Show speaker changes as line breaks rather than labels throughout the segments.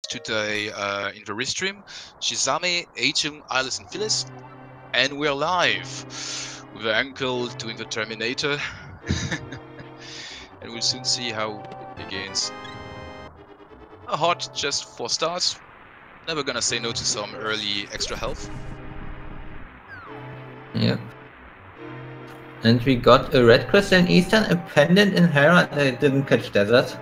today in the restream. Shizame, Achim, Alice, and Phyllis. And we're live with the uncle doing the Terminator. And we'll soon see how it begins. A hot just for starts. Never gonna say no to some early extra health.
Yep. And we got a red crystal in Eastern, a pendant in Hera, and I didn't catch Desert.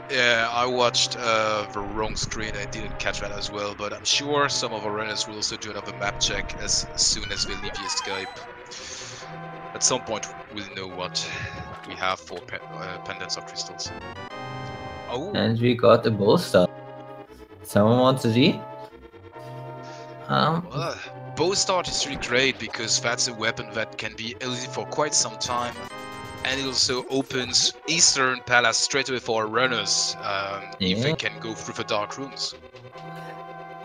Yeah, I watched the wrong screen. I didn't catch that as well, but I'm sure some of our runners will also do another map check as soon as they leave the escape. At some point, we'll know what we have for pendants or crystals. Oh!
And we got a bolster. Someone wants a G?
Well, bow start is really great because that's a weapon that can be elite for quite some time. And it also opens Eastern Palace straight away for our runners if they can go through the dark rooms.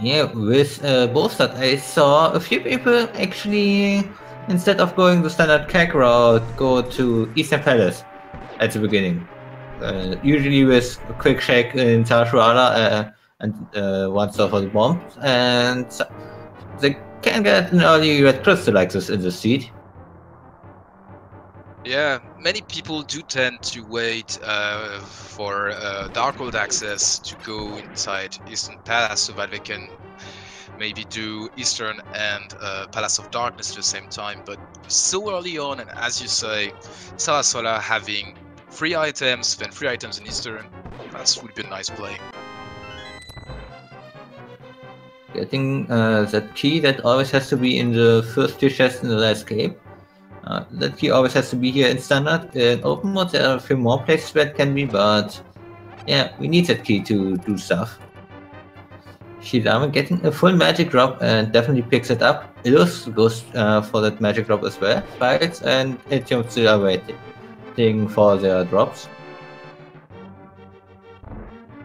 Yeah, with Bolstad, I saw a few people actually, instead of going the standard CAC route, go to Eastern Palace at the beginning. Usually with a quick check in Tarshwara and one stop for the bomb, and they can get an early red crystal like this in the seed.
Yeah, many people do tend to wait for Darkhold access to go inside Eastern Palace so that they can maybe do Eastern and Palace of Darkness at the same time, but so early on, and as you say, Salasola having 3 items, then 3 items in Eastern, that would be a nice play.
Getting that key that always has to be in the first 2 chests in the escape. That key always has to be here in standard. In open mode there are a few more places where it can be, but yeah, we need that key to do stuff. Shizame getting a full magic drop and definitely picks it up. Illus goes for that magic drop as well. Fights and Etium still are waiting for their drops.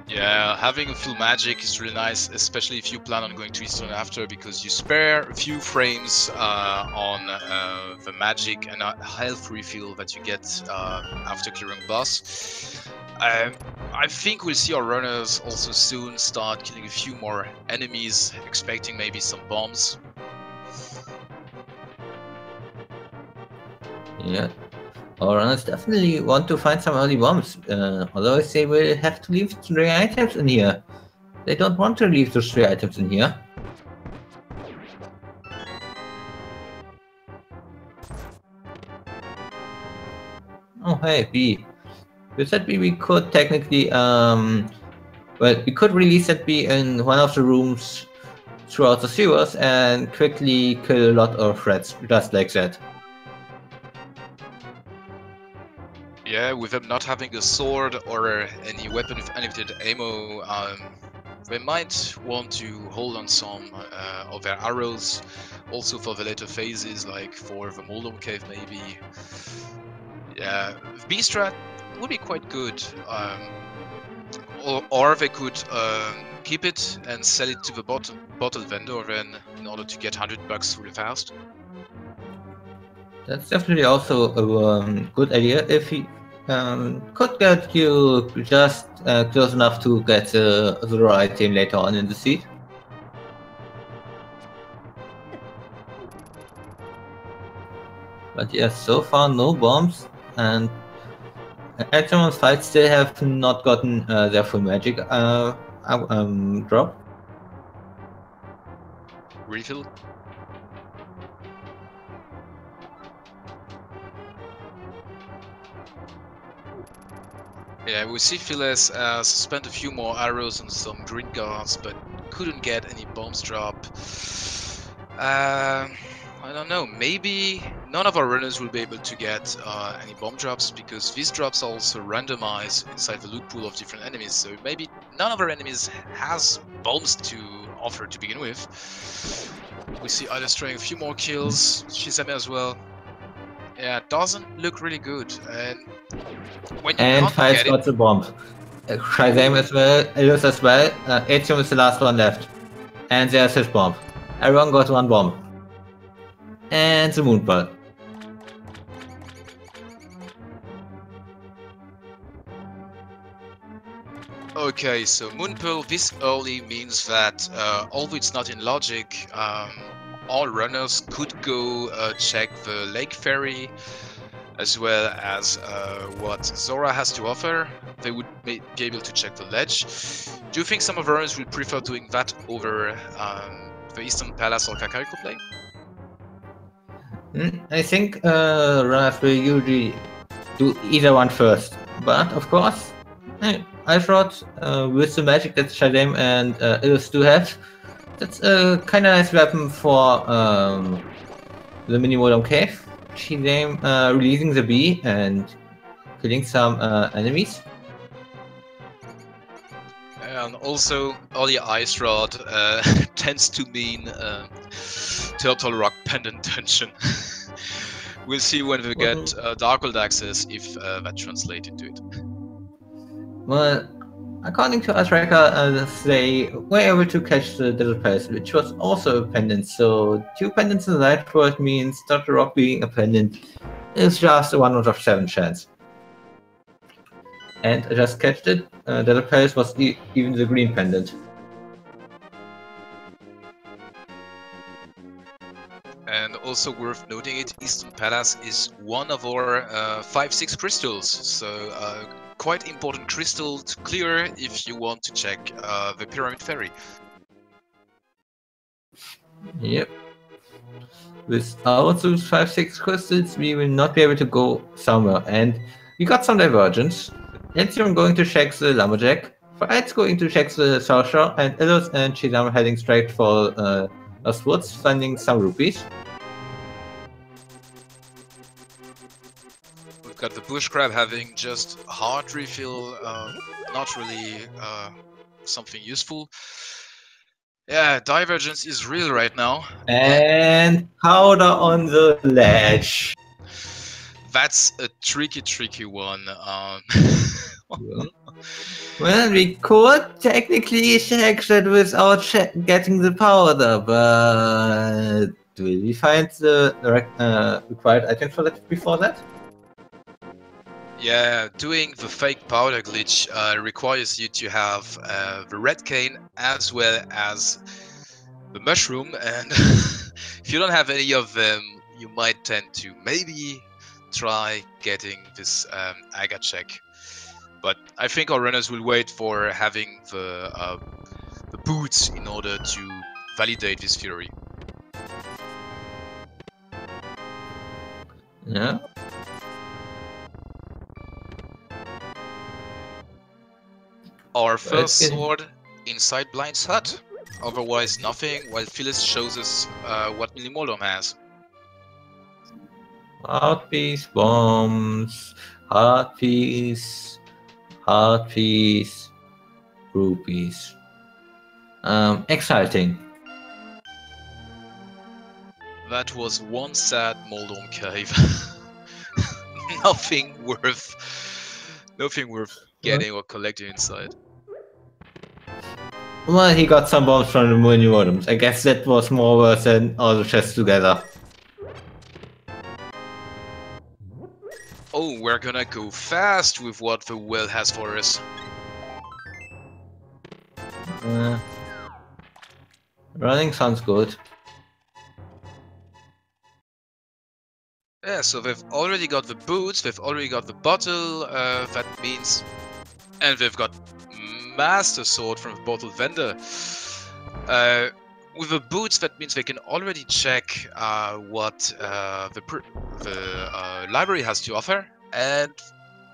Yeah, having a full magic is really nice, especially if you plan on going to Eastern after, because you spare a few frames on the magic and health refill that you get after clearing boss. I think we'll see our runners also soon start killing a few more enemies, expecting maybe some bombs.
Yeah. Our runners definitely want to find some early bombs, otherwise they will have to leave 3 items in here. They don't want to leave those 3 items in here. Oh hey, B. With that B we could technically, well, we could release that B in one of the rooms throughout the sewers and quickly kill a lot of threats, just like that.
Yeah, with them not having a sword or any weapon with unlimited ammo, they might want to hold on some of their arrows, also for the later phases, like for the Moldom Cave maybe. Yeah, B-strat would be quite good, or they could keep it and sell it to the bottle vendor then in order to get $100 really fast.
That's definitely also a good idea if he could get you just close enough to get the right item later on in the seed. But yes, so far no bombs, and Echelon's fights still have not gotten their full magic drop.
Refill? Yeah, we see Phyllis spent a few more arrows on some green guards, but couldn't get any bombs drop. I don't know, maybe none of our runners will be able to get any bomb drops, because these drops are also randomized inside the loot pool of different enemies, so maybe none of our enemies has bombs to offer to begin with. We see Alice trying a few more kills, Shizame as well. Yeah, it doesn't look really good, and when you can't
Files
get
got the bomb. Shazam as well, Illus as well. Etium is the last one left. And there's his bomb. Everyone got 1 bomb. And the moonball.
Oh Okay, so Moonpearl this early means that although it's not in logic, all runners could go check the Lake Ferry as well as what Zora has to offer. They would be able to check the ledge. Do you think some of the runners will prefer doing that over the Eastern Palace or Kakariko play?
I think runners will usually do either one first. But of course, I thought with the magic that Shadem and Ilus do have, that's a kind of nice weapon for the mini modem cave. Shadem releasing the bee and killing some enemies.
And also, early Ice Rod tends to mean Turtle Rock Pendant Dungeon. We'll see when we get Darkhold access if that translates into it.
Well, according to Asraka, they were able to catch the Desert Palace, which was also a pendant. So 2 pendants in the Light World means Dr. Rock being a pendant is just a 1 out of 7 chance. And I just catched it. Desert Palace was even the green pendant.
And also worth noting it, Eastern Palace is one of our 5-6 crystals, so quite important crystal to clear if you want to check the Pyramid Ferry.
Yep. Without those 5-6 crystals, we will not be able to go somewhere. And we got some divergence. Lencium going to check the Lumberjack, Fright's going to check the South Shore, and Illos and Shizam are heading straight for Lost Woods, finding some rupees.
We've got the Bush Crab having just heart refill, not really something useful. Yeah, divergence is real right now.
And powder on the ledge.
That's a tricky one.
Well, we could technically check that without getting the powder, but will we find the required item for that before that?
Yeah, doing the fake powder glitch requires you to have the red cane as well as the mushroom, and if you don't have any of them, you might tend to maybe try getting this Aga check. But I think our runners will wait for having the boots in order to validate this theory.
Yeah.
Our first sword inside Blind's hut. Otherwise nothing, while Phyllis shows us what Minimoldom has.
Heart piece, bombs, heart piece, rupees. Exciting.
That was one sad Moldom cave. nothing worth getting or collecting inside.
Well, he got some bombs from the mini modems. I guess that was more worth than all the chests together.
Oh, we're gonna go fast with what the well has for us.
Running sounds good.
Yeah, so they've already got the boots, they've already got the bottle, that means... And they've got Master Sword from the bottle vendor. With the boots, that means they can already check what the library has to offer, and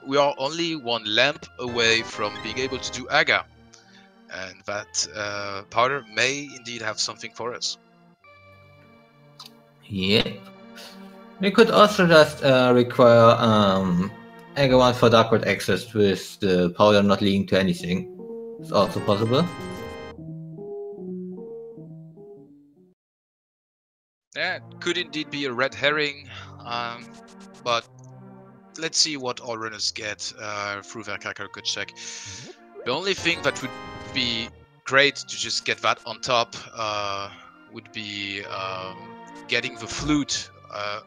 we are only one lamp away from being able to do Aga. And that powder may indeed have something for us.
Yeah. We could also just require Aga 1 for Dark World access with the powder not leading to anything. It's also possible.
Yeah, it could indeed be a red herring, but let's see what all runners get through their Kakariko check. The only thing that would be great to just get that on top would be getting the flute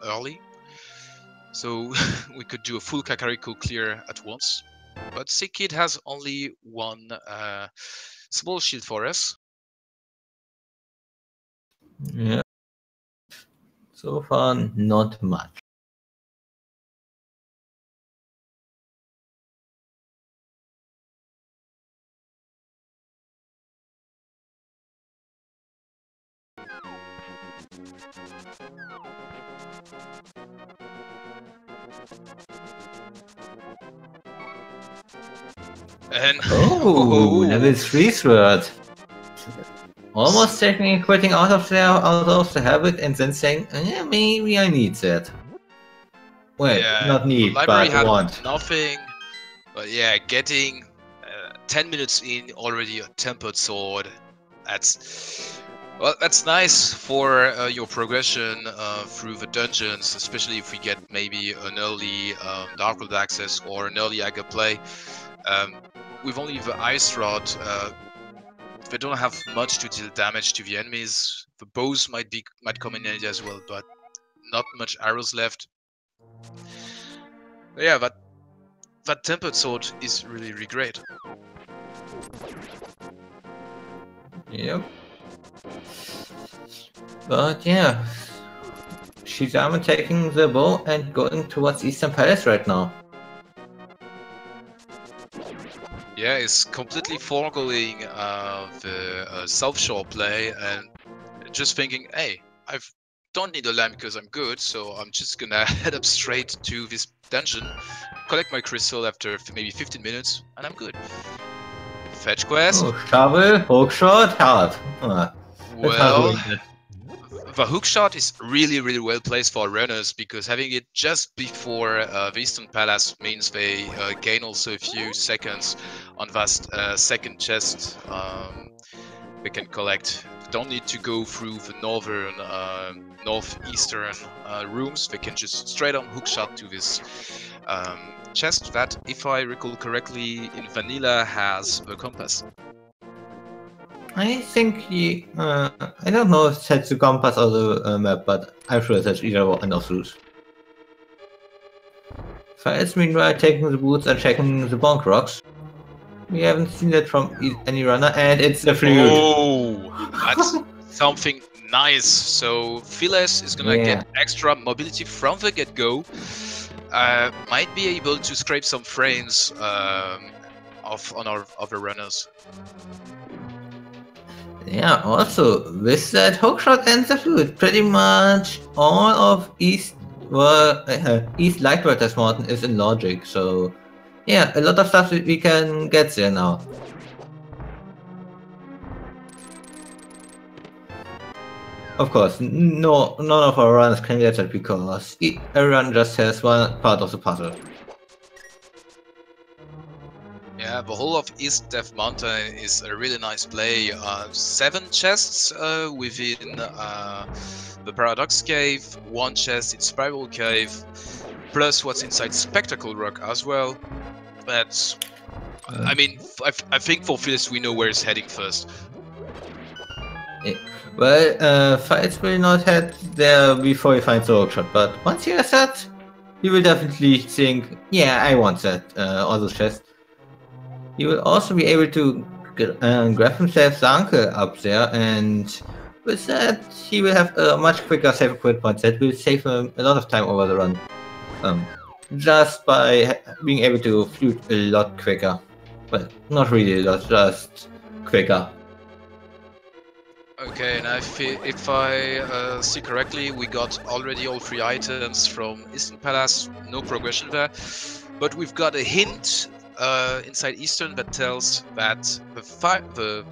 early. So we could do a full Kakariko clear at once. But Sick Kid has only one small shield for us.
Yeah. So far, not much.
And
Oh, level 3 sword. Almost taking quitting out of the habit and then saying, maybe I need that. Well,
yeah,
not
the
need,
library
but
had
want.
nothing. But yeah, getting 10 minutes in already a tempered sword. That's nice for your progression through the dungeons, especially if we get maybe an early Dark World access or an early Aga play. With only the Ice Rod, they don't have much to deal damage to the enemies. The bows might come in handy as well, but not much arrows left. But yeah, that tempered sword is really, really great.
Yep. But yeah, Shizama taking the bow and going towards Eastern Palace right now.
Yeah, it's completely foregoing the South Shore play and just thinking, hey, I don't need a lamp because I'm good, so I'm just gonna head up straight to this dungeon, collect my crystal after maybe 15 minutes, and I'm good. Fetch quest.
Oh, shovel, hookshot, hard. That's hard
Well,
doing that.
the hookshot is really, really well placed for runners because having it just before the Eastern Palace means they gain also a few seconds on that second chest they can collect. They don't need to go through the northeastern rooms. They can just straight on hookshot to this chest that, if I recall correctly, in vanilla has the compass.
I think he, I don't know if that's the compass or the map, but I'm sure that's either one of those. Files meanwhile taking the boots and checking the bonk rocks. We haven't seen that from any runner, and it's the flute.
Oh, that's something nice. So Philes is gonna get extra mobility from the get-go. Might be able to scrape some frames off on our other runners.
Yeah, also, with that hookshot and the flute, pretty much all of East Lightwaters Mountain is in logic, so yeah, a lot of stuff that we can get there now. Of course, none of our runs can get that because every run just has one part of the puzzle.
Yeah, the whole of East Death Mountain is a really nice play. 7 chests within the Paradox Cave, 1 chest in Spiral Cave, plus what's inside Spectacle Rock as well. That's, I mean, I think for Phyllis we know where it's heading first.
Well, fights will not head there before he finds the hookshot, but once he has that, he will definitely think, yeah, I want that, on the chest. He will also be able to grab himself the uncle up there, and with that, he will have a much quicker save quit point that will save him a lot of time over the run. Just by being able to flute a lot quicker. Well, not really a lot, just quicker.
Okay, and if I see correctly, we got already all 3 items from Eastern Palace, no progression there, but we've got a hint inside Eastern that tells that the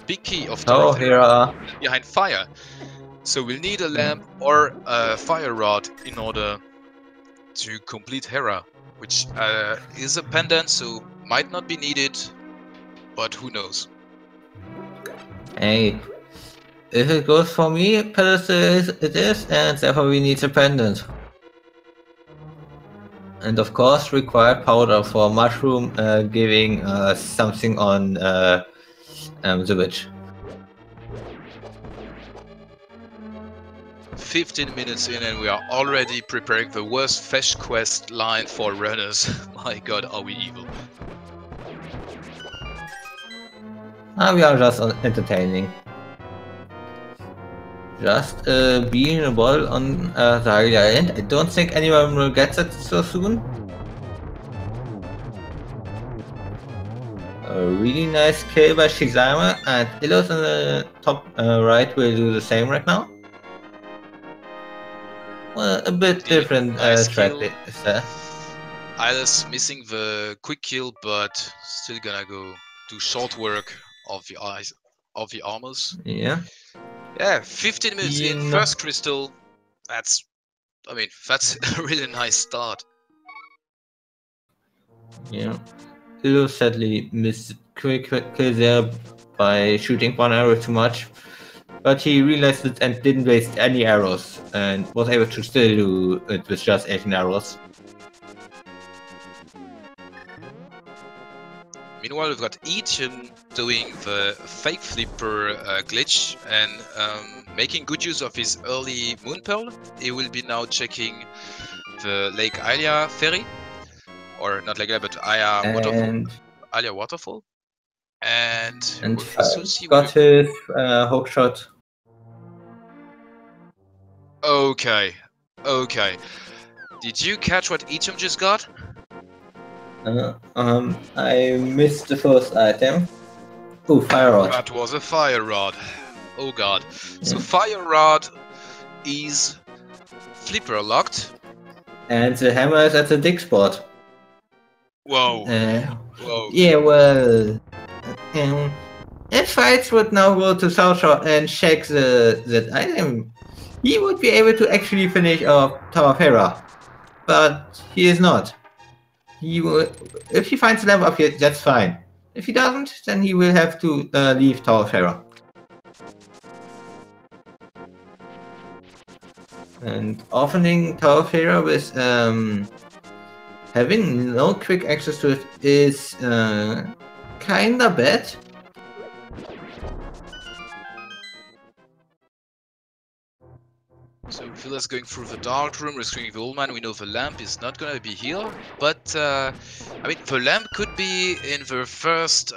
big key of Dark behind fire. So we'll need a lamp or a fire rod in order to complete Hera, which is a pendant, so might not be needed, but who knows.
Hey, if it goes for me, Palace it is, and therefore we need a pendant. And of course, required powder for mushroom, giving something on the witch.
15 minutes in and we are already preparing the worst fetch quest line for runners. My god, are we evil.
We are just entertaining. Just being a ball on the island. I don't think anyone will get that so soon. A really nice kill by Shizama, and Illos on the top right will do the same right now. Well, a bit different
nice
strategy there.
Illos missing the quick kill, but still gonna go do short work of the eyes of the armors.
Yeah.
Yeah, 15 minutes in, first crystal. That's a really nice start.
Yeah. Illos sadly missed quick kill there by shooting one arrow too much. But he realized it and didn't waste any arrows, and was able to still do it with just 18 arrows.
Meanwhile, we've got Eaton doing the fake flipper glitch and making good use of his early Moon Pearl. He will be now checking the Lake Alia ferry, or not Lake Alia, but Alia Waterfall. And we'll soon see
got his hook shot.
Okay. Did you catch what Eaton just got?
I missed the first item. Oh, fire rod.
That was a fire rod. Oh god. Yeah. So fire rod is flipper locked. And
the hammer is at the dig spot.
Whoa.
Whoa. Yeah, well... if Fights would now go to South Shore and check that item, he would be able to actually finish our Tower of Hera. But he is not. He will, if he finds the lamp up here, that's fine. If he doesn't, then he will have to leave Tower of Hera. And opening Tower of Hera with having no quick access to it is kinda bad.
So Villa's going through the dark room, rescuing the old man. We know the lamp is not gonna be here, but I mean the lamp could be in the first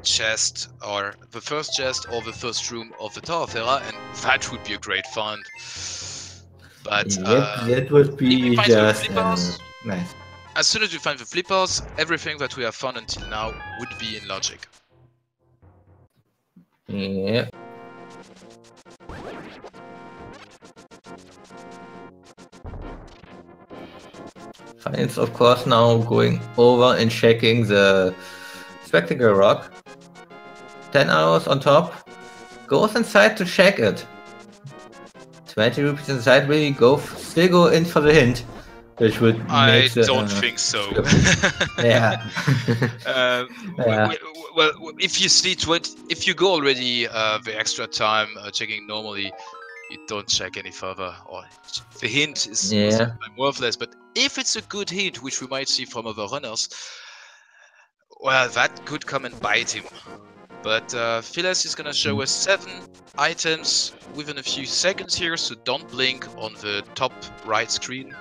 chest, or the first room of the Tower of Hera, and that would be a great find. But
that would be just nice.
As soon as we find the flippers, everything that we have found until now would be in logic.
Yeah. Finds, of course, now going over and checking the Spectacle Rock. 10 arrows on top. Goes inside to check it. 20 rupees inside. Will he still go in for the hint? Which would
I don't think so.
Yeah.
Yeah. Well, if you see if you go already the extra time checking normally, you don't check any further, or the hint is worthless. But if it's a good hint, which we might see from other runners, well, that could come and bite him. But Phyllis is gonna show us 7 items within a few seconds here, so don't blink on the top right screen.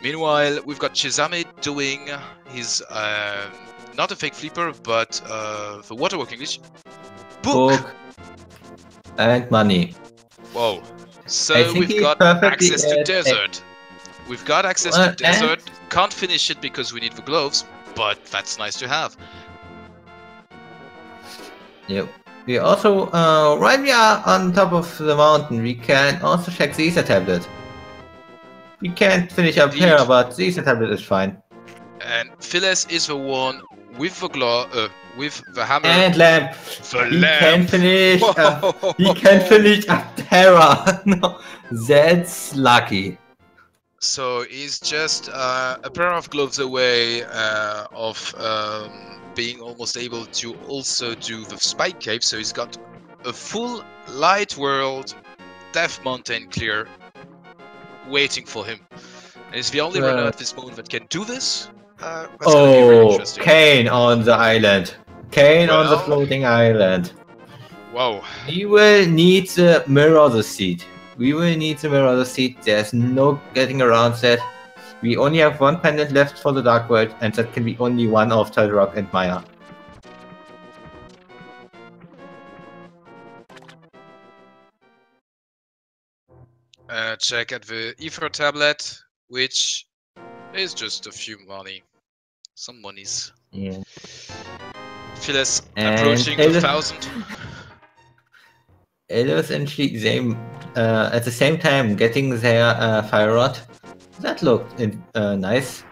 Meanwhile, we've got Chizame doing his not a fake flipper, but the waterworking glitch. Book
and money.
Whoa. So we've got access to desert. We've got access to desert. Can't finish it because we need the gloves, but that's nice to have.
Yep. We also, while we are on top of the mountain, we can also check the Ether tablet. We can't finish up here, but the Ether tablet is fine.
And Phyllis is the one with the hammer
and lamp.
He can
finish. He can finish up Terra. No, that's lucky.
So he's just a pair of gloves away of being almost able to also do the Spike Cave. So he's got a full Light World, Death Mountain clear waiting for him. And he's the only runner at this moment that can do this. That's
Kane on the island. Kane on the floating island.
Wow.
He will need the mirror the seed. We will need the Marauder seat. There's no getting around that. We only have one pendant left for the Dark World, and that can be only one of Rock and Maya.
Check at the Ether tablet, which is just a few money. Some monies.
Yeah.
Phyllis
And
approaching the 1,000.
Elos and she, they, at the same time getting their fire rod. That looked nice.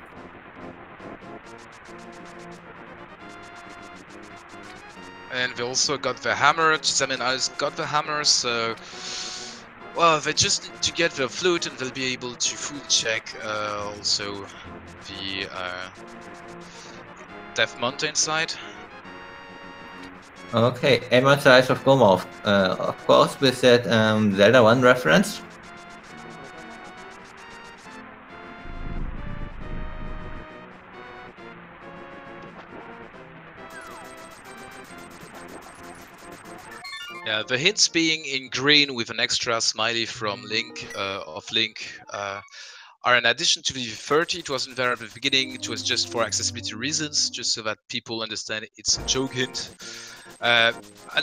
And they also got the hammer. Chisame and Alice got the hammer, so well, they just need to get the flute, and they'll be able to fully check also the Death Mountain side.
Okay, Emerald's Eyes of Gomorph. Of course, with that Zelda 1 reference.
Yeah, the hints being in green with an extra smiley from Link, are an addition to the 30. It wasn't there at the beginning. It was just for accessibility reasons, just so that people understand it's a joke hint. A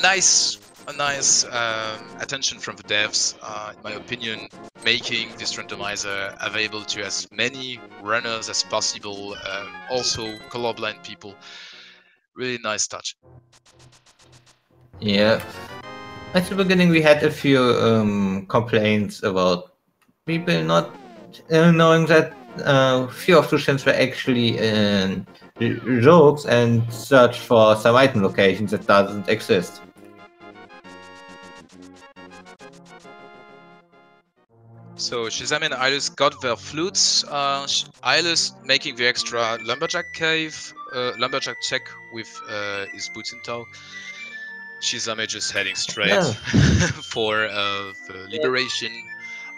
nice attention from the devs, in my opinion, making this randomizer available to as many runners as possible, also colorblind people. Really nice touch.
Yeah. At the beginning, we had a few complaints about people not knowing that few of the shins were actually jokes and search for some item locations that doesn't exist.
So Shizame and Iris got their flutes. Iris making the extra lumberjack check with his boots in tow. Shizame just heading straight for the liberation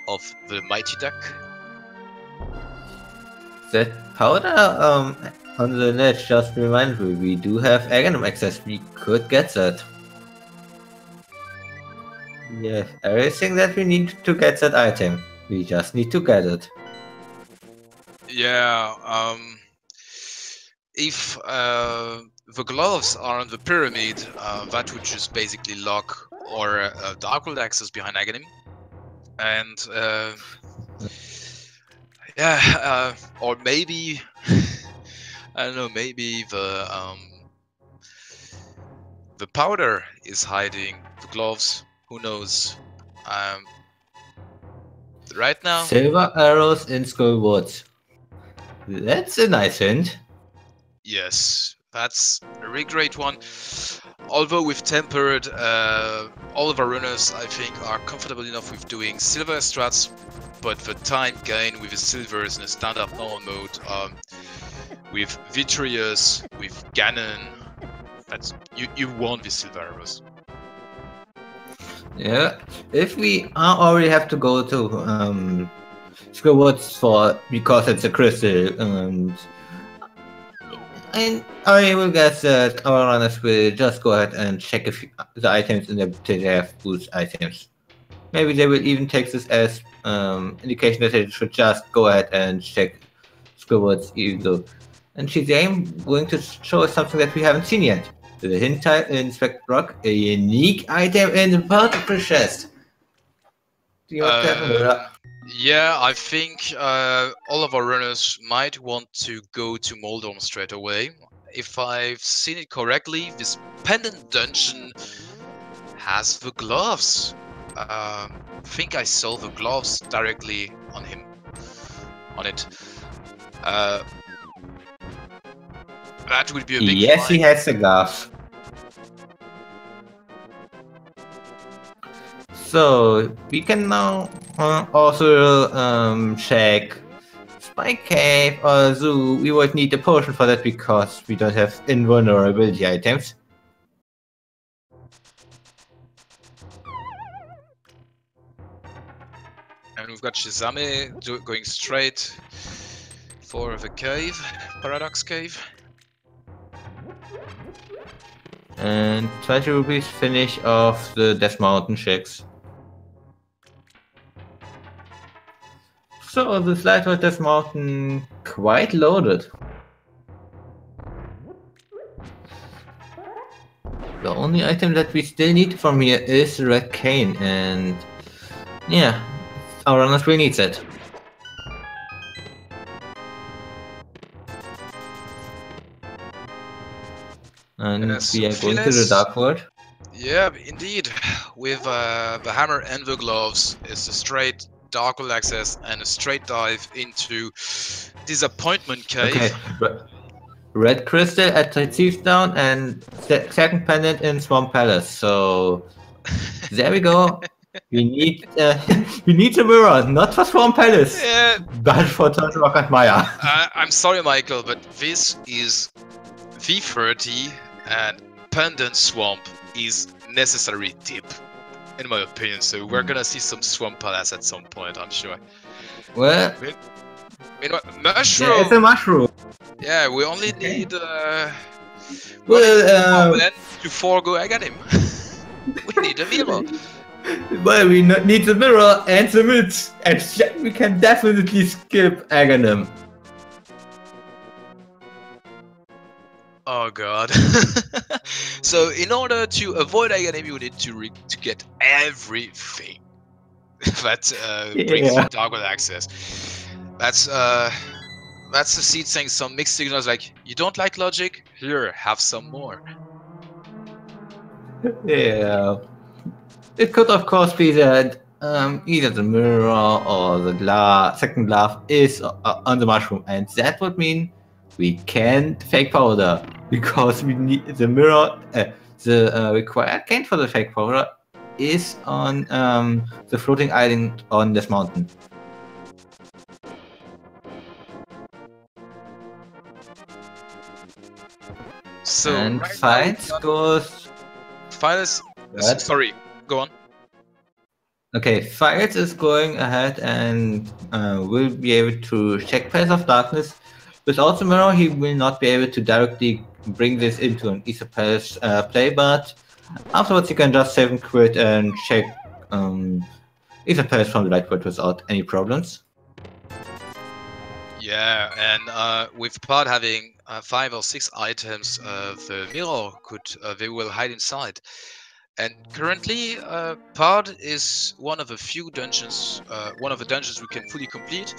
of the mighty duck.
That powder on the ledge just reminded me, we do have Aghanim access, we could get that. Yeah, everything that we need to get that item, we just need to get it.
Yeah, if the gloves are on the pyramid, that would just basically lock or Dark World access behind Aghanim. And yeah, or maybe I don't know, maybe the powder is hiding the gloves. Who knows? Right now,
Silver arrows in Skull Woods. That's a nice hint.
Yes, that's a really great one. Although with Tempered, all of our runners, I think, are comfortable enough with doing silver strats, but the time gain with the silvers in a standard normal mode, with Vitreous, with Ganon, that's you want the silver arrows.
Yeah, if we already have to go to Skull Woods because it's a crystal, and I will guess that our runners will just go ahead and check if the items in the have boost items. Maybe they will even take this as indication that they should just go ahead and check Skull Woods even though. And she's going to show us something that we haven't seen yet. The hint type Inspect Rock, a unique item in the particle chest. Do you want to have
Yeah, I think all of our runners might want to go to Moldorm straight away. If I've seen it correctly, this pendant dungeon has the gloves. I think I saw the gloves directly on him, on it. That would be a big
Yes,
find.
he has the gloves. So we can now also check Spike Cave or Zoo. We would need a potion for that because we don't have invulnerability items.
And we've got Shizame going straight for the cave, Paradox Cave.
And 20 rupees finish off the Death Mountain checks. So the slide of this mountain quite loaded. The only item that we still need from here is the red cane, and yeah, our runners will need it. And
Yes,
we are going to the Dark World.
Yeah, indeed. With the hammer and the gloves, it's a straight Dark World access and a straight dive into Disappointment Cave.
Okay, red crystal at the Thief's Down and second pendant in Swamp Palace. So there we go. We need a mirror, not for Swamp Palace,
Yeah.
but for Turtle Rock and Maya.
I'm sorry, Michael, but this is V30 and Pendant Swamp is necessary tip, in my opinion. So we're gonna see some Swamp Palace at some point, I'm sure.
Well,
mushroom.
Yeah, it's a mushroom.
Yeah, we only need
Well,
to forego Aganim. We need a mirror.
Well, we need the mirror and the myths, and we can definitely skip Aghanim.
Oh god. So in order to avoid Aganim, you need to get everything that brings you Dark World access. That's the seed saying some mixed signals like, you don't like logic? Here, have some more.
Yeah. It could of course be that either the mirror or the second glove is on the mushroom, and that would mean we can't fake powder because we need the mirror. The required gain for the fake powder is on the floating island on this mountain.
So
and
right
fights goes.
Fights. Sorry, go on.
Okay, Fights is going ahead and will be able to check Place of Darkness. Without the mirror, he will not be able to directly bring this into an Ether Palace play, but afterwards he can just save and quit and check Ether Palace from the light world without any problems.
Yeah, and with Pod having 5 or 6 items, the mirror they will hide inside. And currently, Pod is one of the few dungeons, one of the dungeons we can fully complete.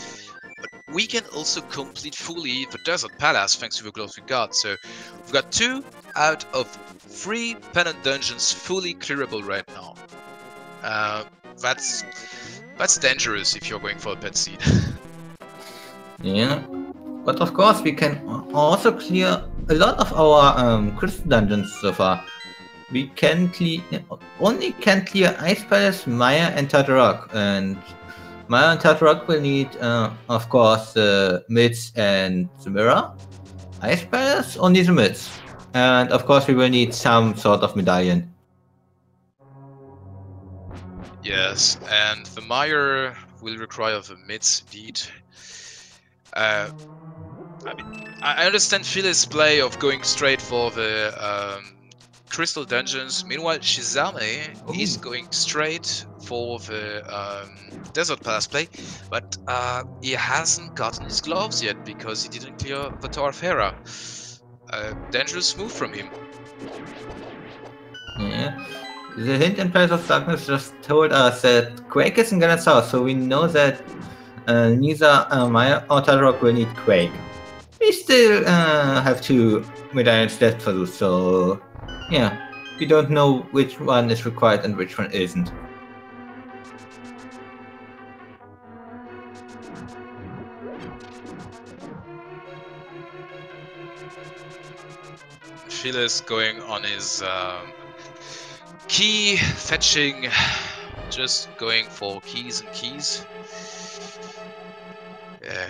But we can also complete fully the Desert Palace thanks to the gloves we got. So we've got 2 out of 3 pendant dungeons fully clearable right now. That's dangerous if you're going for a pet seed.
Yeah, but of course we can also clear a lot of our crystal dungeons so far. We can only clear Ice Palace, Maya, and Turtle Rock, and Maya and Turtle Rock will need, of course, the mids and the mirror. Ice Palace only the mids, and of course we will need some sort of medallion.
Yes, and the Maya will require the mids indeed. I mean, I understand Phil's play of going straight for the crystal dungeons. Meanwhile, Shizame is going straight for the Desert Palace play, but he hasn't gotten his gloves yet because he didn't clear the Tower of Hera. Dangerous move from him.
Yeah. The hint in Place of Darkness just told us that Quake isn't gonna south, so we know that neither Maya or Turtle Rock will need Quake. We still have 2 medallions left for those, so yeah, we don't know which one is required and which one isn't.
Phil is going on his key fetching, just going for keys and keys. Yeah.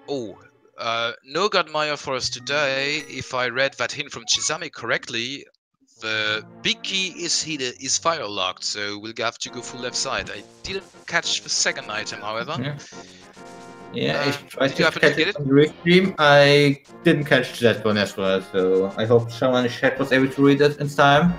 Oh, no God Maya for us today. If I read that hint from Chizame correctly, the big key is fire locked, so we'll have to go full left side. I didn't catch the second item, however.
Yeah, I tried to catch it on the read stream. I didn't catch that one as well, so I hope someone in chat was able to read it in time.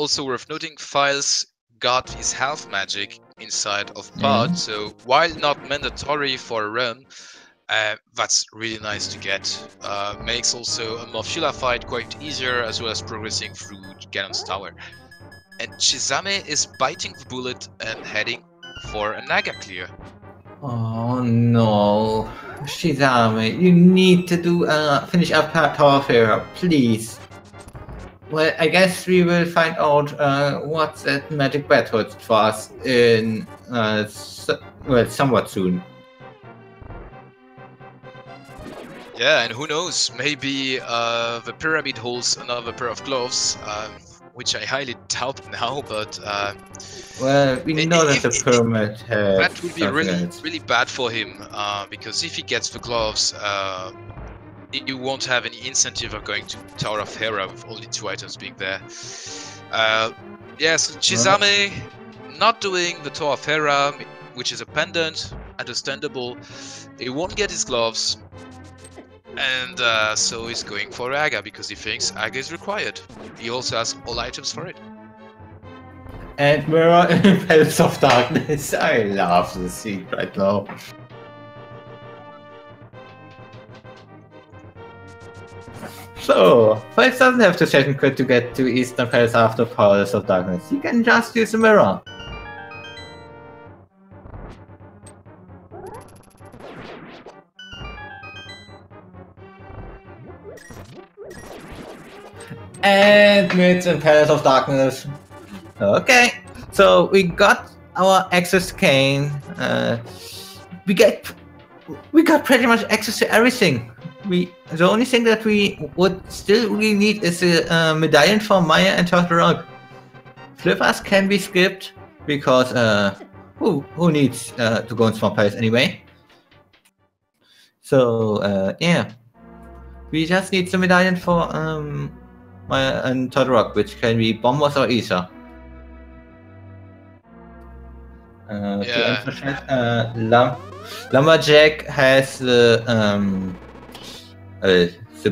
also worth noting, Files got his health magic inside of Pod, so while not mandatory for a run, that's really nice to get. Makes also a Morphula fight quite easier, as well as progressing through Ganon's tower. And Shizame is biting the bullet and heading for a Naga clear.
Oh no, Shizame, you need to do finish up Tower of Hera, please. Well, I guess we will find out what that magic bat holds for us in somewhat soon.
Yeah, and who knows? Maybe the pyramid holds another pair of gloves, which I highly doubt now. But
well, we know that the pyramid has
that would be really bad for him, because if he gets the gloves, he won't have any incentive of going to Tower of Hera with only 2 items being there. Yes, Shizame not doing the Tower of Hera, which is a pendant, understandable. He won't get his gloves. And so he's going for Aga because he thinks Aga is required. He also has all items for it.
And we're in Palace of Darkness. I love this scene right now. So, Files doesn't have to second crit to get to Eastern Palace after Palace of Darkness. You can just use the mirror. And Mids in Palace of Darkness. Okay, so we got our access cane. We got pretty much access to everything. The only thing that we would still really need is a medallion for Maya and Turtle Rock. Flippers can be skipped because who needs to go in Swamp Palace anyway? So yeah, we just need the medallion for Maya and Turtle Rock, which can be Bombers or Ether.
Yeah.
To emphasize, Lumberjack has the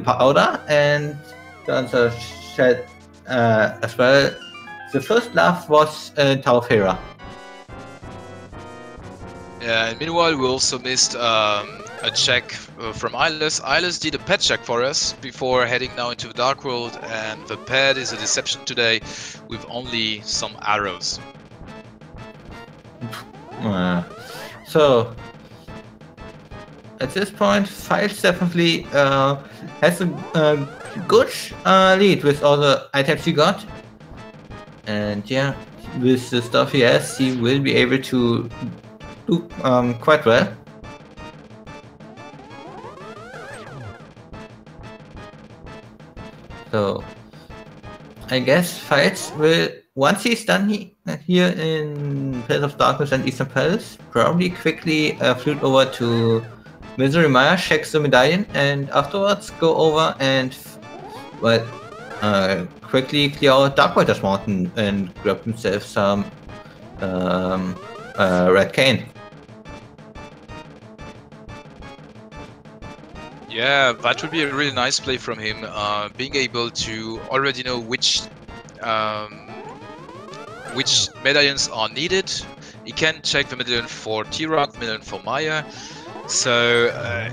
powder, and the shed as well. The first love was Tower of Hera.
Yeah, and meanwhile we also missed a check from Eyeless. Eyeless did a pet check for us before heading now into the Dark World, and the pet is a deception today with only some arrows.
So at this point, Files definitely has a good lead with all the items he got, and yeah, with the stuff he has, he will be able to do quite well. So I guess Files will, once he's done here in Palace of Darkness and Eastern Palace, probably quickly float over to Misery Maya, check the medallion, and afterwards go over and quickly clear out Darkwaters Mountain and grab himself some red cane.
Yeah, that would be a really nice play from him, being able to already know which medallions are needed. He can check the medallion for T-Rock, the medallion for Maya, so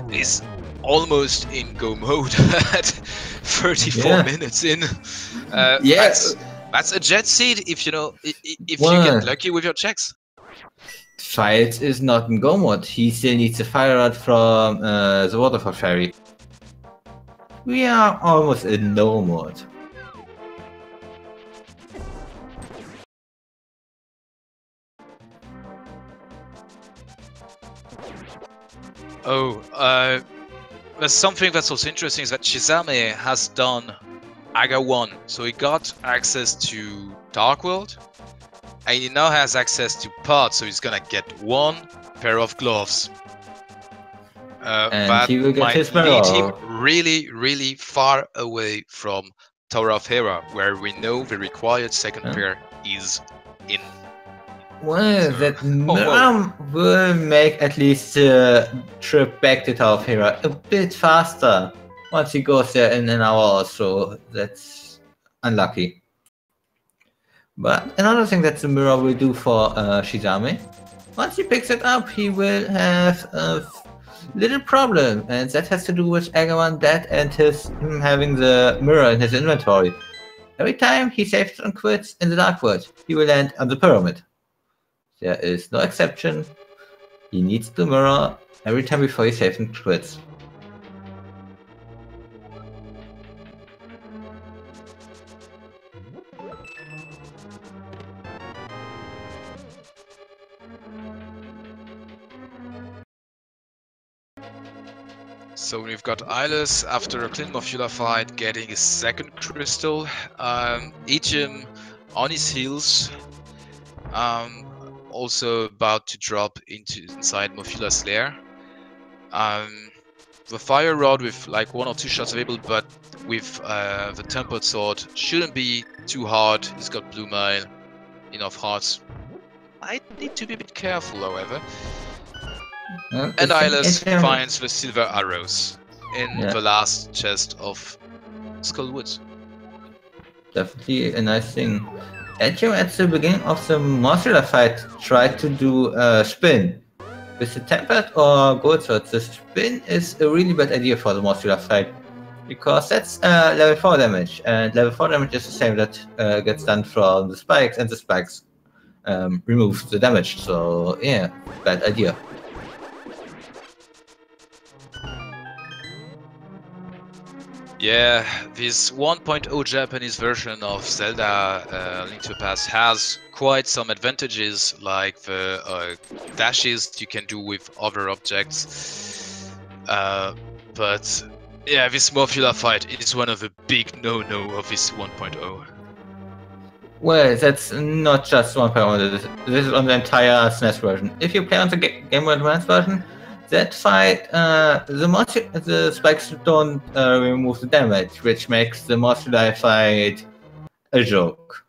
he's almost in go mode at 34 minutes in. That's a jet seed if you get lucky with your checks.
Files is not in go mode. He still needs a fire rod from the Waterfall Fairy. We are almost in no mode.
There's something that's also interesting is that Shizame has done Aga 1, so he got access to Dark World, and he now has access to Pod, so he's gonna get 1 pair of gloves.
And
that
he will get
might
his
lead him
medal.
really, really far away from Tower of Hera, where we know the required second pair is in.
Well, that mirror will make at least the trip back to Tower of Hera a bit faster once he goes there in an hour or so. That's unlucky. But another thing that the mirror will do for Shizame, once he picks it up, he will have a little problem, and that has to do with Agawan Dead and him having the mirror in his inventory. Every time he saves and quits in the Dark World, he will land on the pyramid. There is no exception. He needs the mirror every time before he saves and quits.
So we've got Eyeless after a clean Morphula fight getting his second crystal. Etium on his heels. Also about to drop inside Morphula's lair. The Fire Rod with like 1 or 2 shots available, but with the Tempered Sword shouldn't be too hard. He's got Blue Mail, enough hearts. I need to be a bit careful, however. And Eyeless finds the silver arrows in the last chest of Skull Woods.
Definitely a nice thing. Etium at the beginning of the Morphula fight tried to do a spin. With the Tempered or Gold Sword, the spin is a really bad idea for the Morphula fight. Because that's level 4 damage, and level 4 damage is the same that gets done from the spikes, and the spikes remove the damage, so yeah, bad idea.
Yeah, this 1.0 Japanese version of Zelda Link to the Past has quite some advantages, like the dashes you can do with other objects. But yeah, this Morphula fight is one of the big no-no of this 1.0.
Well, that's not just 1.0, this is on the entire SNES version. If you play on the Game Boy Advance version, that fight, the spikes don't remove the damage, which makes the Morphula fight a joke.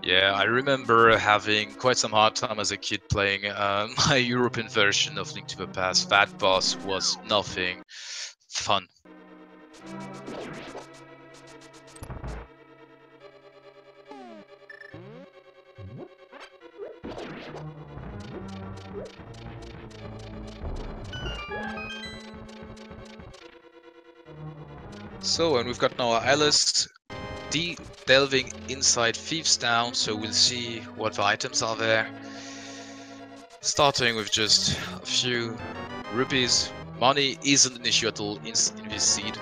Yeah, I remember having quite some hard time as a kid playing my European version of Link to the Past. That boss was nothing fun. So, and we've got now Alice delving inside Thieves Town, so we'll see what the items are there. Starting with just a few rupees. Money isn't an issue at all in this seed.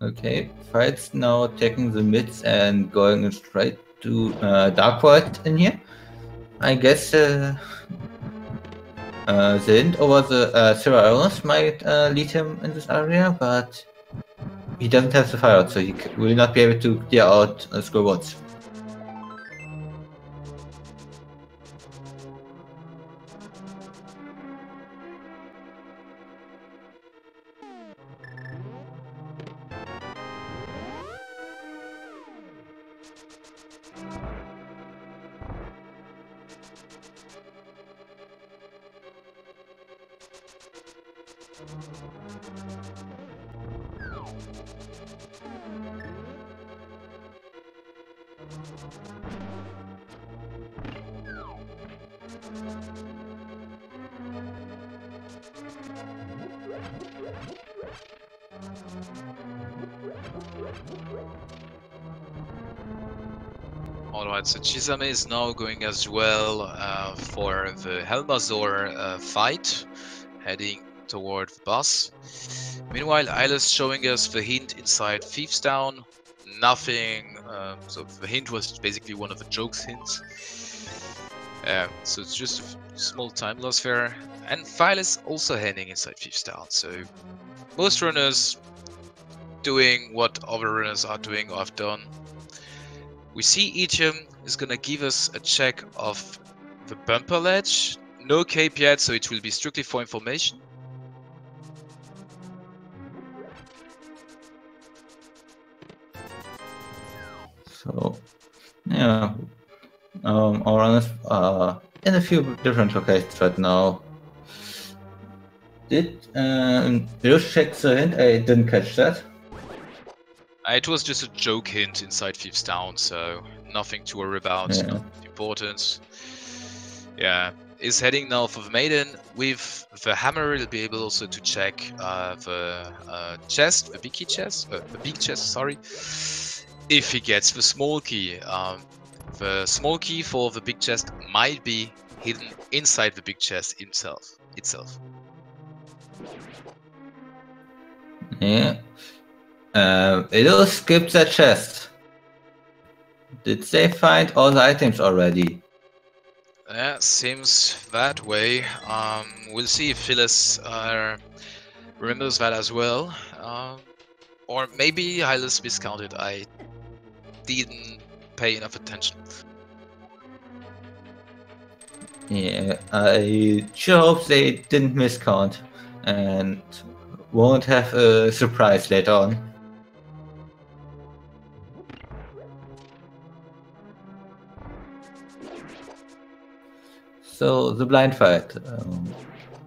Okay, Fight's now taking the mids and going straight to Dark World in here. I guess the hint over the Silver Arrows might lead him in this area, but he doesn't have the fire out, so he will not be able to clear out Skull Woods. Alright, so Chisame is now going as well for the Helmazor fight, heading toward the boss. Meanwhile, Isla's showing us the hint inside Thieves Town. Nothing, so the hint was basically one of the jokes hints. So it's just a small time loss there. And File is also heading inside Thieves Town, so most runners doing what other runners are doing or have done. We see Etium is gonna give us a check of the bumper ledge.
no cape yet, so it will be strictly for information.
So, yeah, our runners are in a few different locations right now. Did you check the hint? I didn't catch that.
It was just a joke hint inside Thieves Town, so nothing to worry about,
Yeah.
nothing of importance. Yeah, is heading now for the Maiden. With the hammer, he'll be able also to check the chest, the big key chest, the big chest, sorry, if he gets the small key. The small key for the big chest might be hidden inside the big chest itself.
Yeah. It'll skip that chest. Did they find all the items already?
Yeah, seems that way. We'll see if Phyllis remembers that as well. Or maybe Hylas miscounted. I didn't pay enough attention.
Yeah, I sure hope they didn't miscount and won't have a surprise later on. So, the blind fight.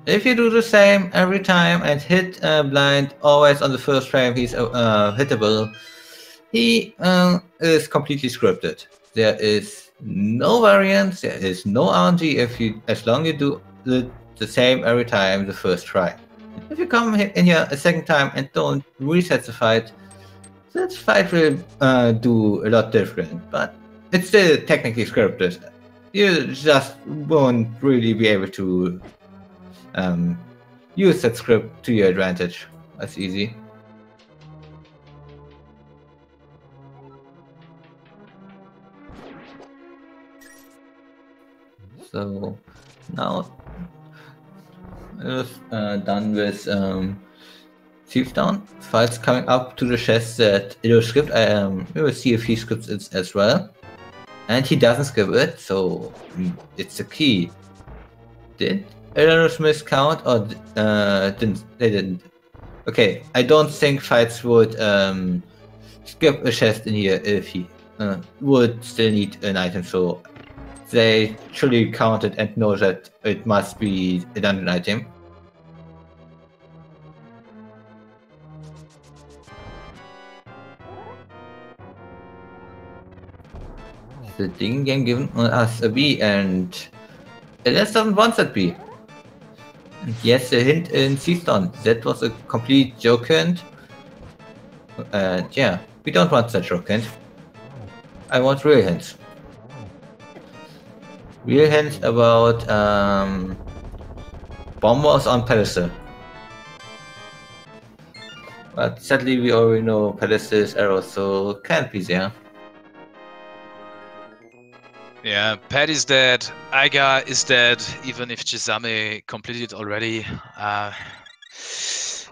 If you do the same every time and hit blind always on the first frame he's hittable, he is completely scripted. There is no variance, there is no RNG as long you do the same every time the first try. If you come in here a second time and don't reset the fight, that fight will do a lot different, but it's still technically scripted. You just won't really be able to use that script to your advantage. That's easy. So now it's done with Thief Down. Files coming up to the chest that it'll skip. We will see if he skips it as well. And he doesn't skip it, so it's a key. Did Eldritch miscount or didn't? They didn't. Okay, I don't think fights would skip a chest in here if he would still need an item, so they truly count it and know that it must be a dungeon item. The Ding game given us a B, and Elias doesn't want that B. And yes, the hint in Seaston, that was a complete joke hint. And yeah, we don't want that joke hint. I want real hints. Real hints about bombers on pedestal. But sadly, we already know pedestal's arrow, so can't be there.
Yeah, Pat is dead. Aiga is dead, even if Chisame completed already.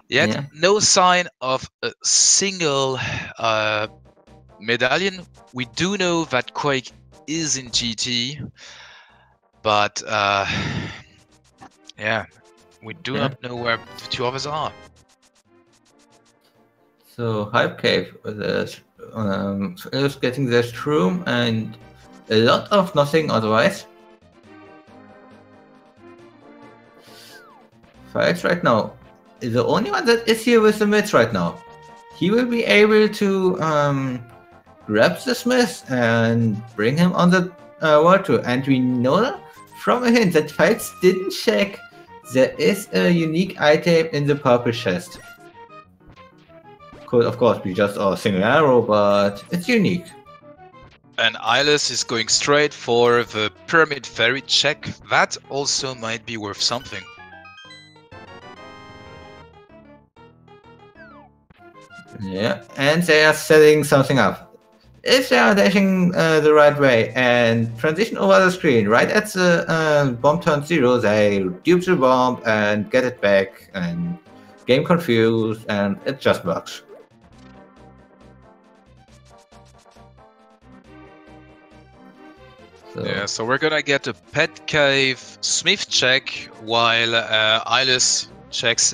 Yet
Yeah.
no sign of a single medallion. We do know that Quake is in GT, but yeah, we do not know where the two others are.
So Hype Cave is getting the shroom and a lot of nothing otherwise. Fights right now. The only one that is here with the mids right now. He will be able to grab the smith and bring him on the world tour. And we know from a hint that Fights didn't check there is a unique item in the purple chest. Could of course be just a single arrow, but it's unique.
And Eyeless is going straight for the Pyramid Ferry check. That also might be worth something.
Yeah, and they are setting something up. If they are dashing the right way and transition over the screen right at the bomb turn 0, they dupe the bomb and get it back and game confused, and it just works.
Yeah, so we're gonna get a pet cave smith check while Ilis checks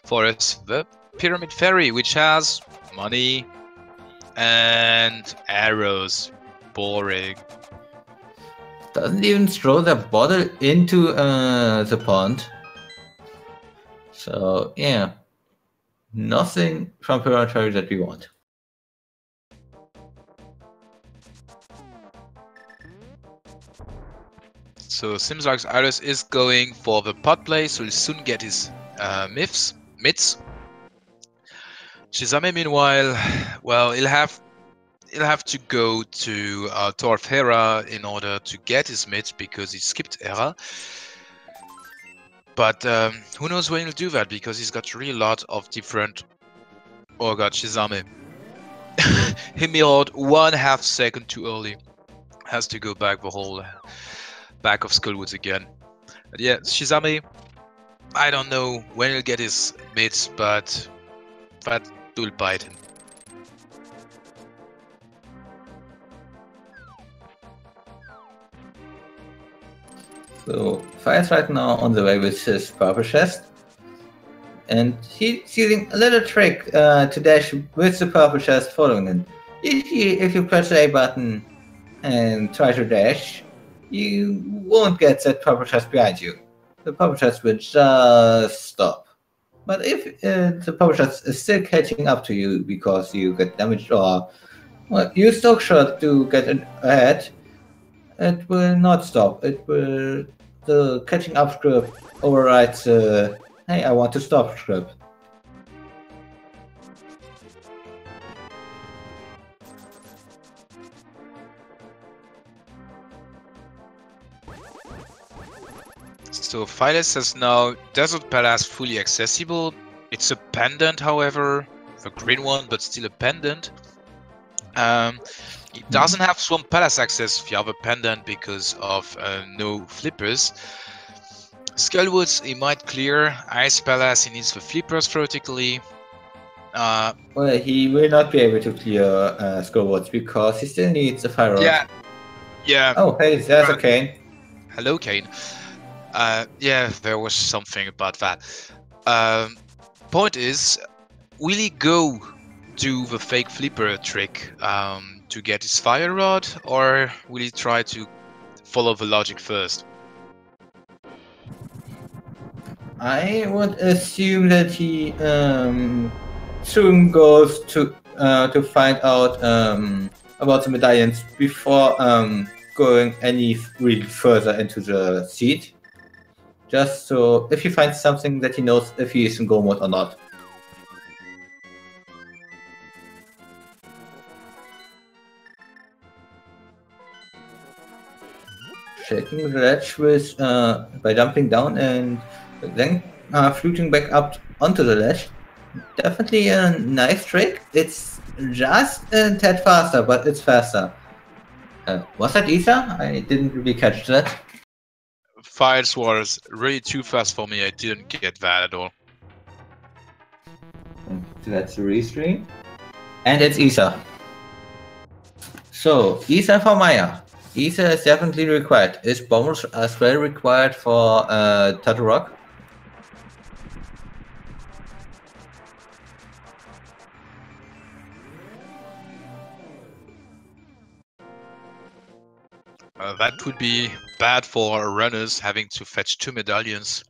for us the pyramid ferry, which has money and arrows. Boring.
Doesn't even throw the bottle into the pond. So yeah, nothing from Purgatory that we want.
So seems like Iris is going for the pot play, so he'll soon get his mitts. Shizame, meanwhile, well, he'll have to go to Torf Hera in order to get his mitts because he skipped Hera. But who knows when he'll do that because he's got really a lot of different. Oh god, Shizame. He mirrored 1/2 second too early. Has to go back the whole back of Skullwoods again. But yeah, Shizame, I don't know when he'll get his mitts, but that will bite him.
So Fire's right now on the way with his purple chest. And he's using a little trick to dash with the purple chest following him. If you press the A button and try to dash, you won't get that purple chest behind you. The purple chest will just stop. But if the purple chest is still catching up to you because you get damaged or you stock shot to get ahead, it will not stop. The catching up script overrides hey, I want to stop script.
So Phileas has now Desert Palace fully accessible. It's a pendant, however, the green one, but still a pendant. It doesn't have Swamp Palace access via the pendant because of no flippers. Skullwoods he might clear. Ice Palace he needs the flippers theoretically.
Well, he will not be able to clear Skullwoods because he still needs a fire rod.
Yeah.
Oh, hey, there's a Kane.
Hello, Kane. Yeah, there was something about that. Point is, will he go do the fake flipper trick to get his fire rod, or will he try to follow the logic first?
I would assume that he soon goes to find out about the medallions before going any really further into the seed. Just so if he finds something that he knows if he is in go mode or not. Shaking the ledge with by jumping down and then floating back up onto the ledge. Definitely a nice trick. It's just a tad faster, but it's faster. Was that Isa? I didn't really catch that.
Fires was really too fast for me. I didn't get that at all.
So that's the restream. And it's Isa. So, Isa for Maya. Isa is definitely required. Is bombers as well required for Turtle Rock?
That would be bad for runners having to fetch 2 medallions.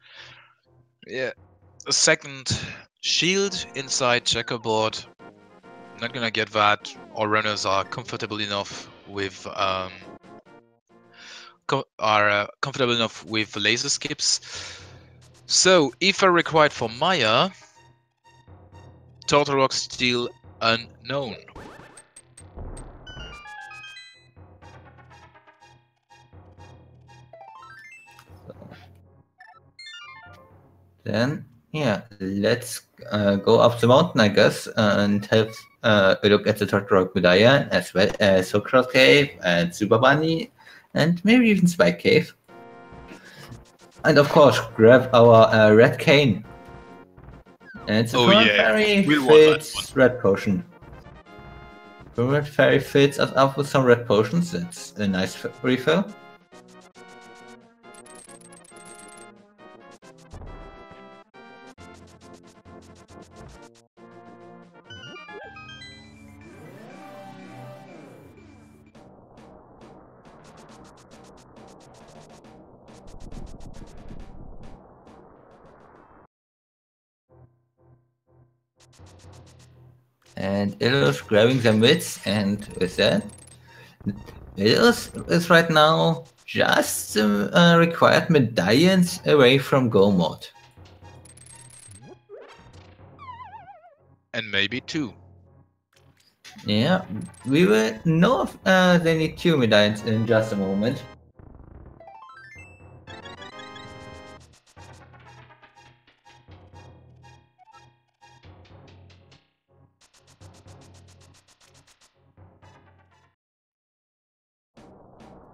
Yeah, a second shield inside checkerboard. Not gonna get that. Our runners are comfortable enough with laser skips. So if I required for Maya, Turtle Rock still unknown.
Then, yeah, let's go up the mountain, I guess, and have a look at the Turtle Rock Medallion, as well as Socrates Cave, and Super Bunny, and maybe even Spike Cave. And of course, grab our red cane. And it's a very fits red potion. Pyramid Fairy fills us up with some red potions. That's a nice refill. And Illos grabbing the mids, and with that, Illos is right now just required medallions away from go mode.
And maybe 2.
Yeah, we will know if they need 2 medallions in just a moment.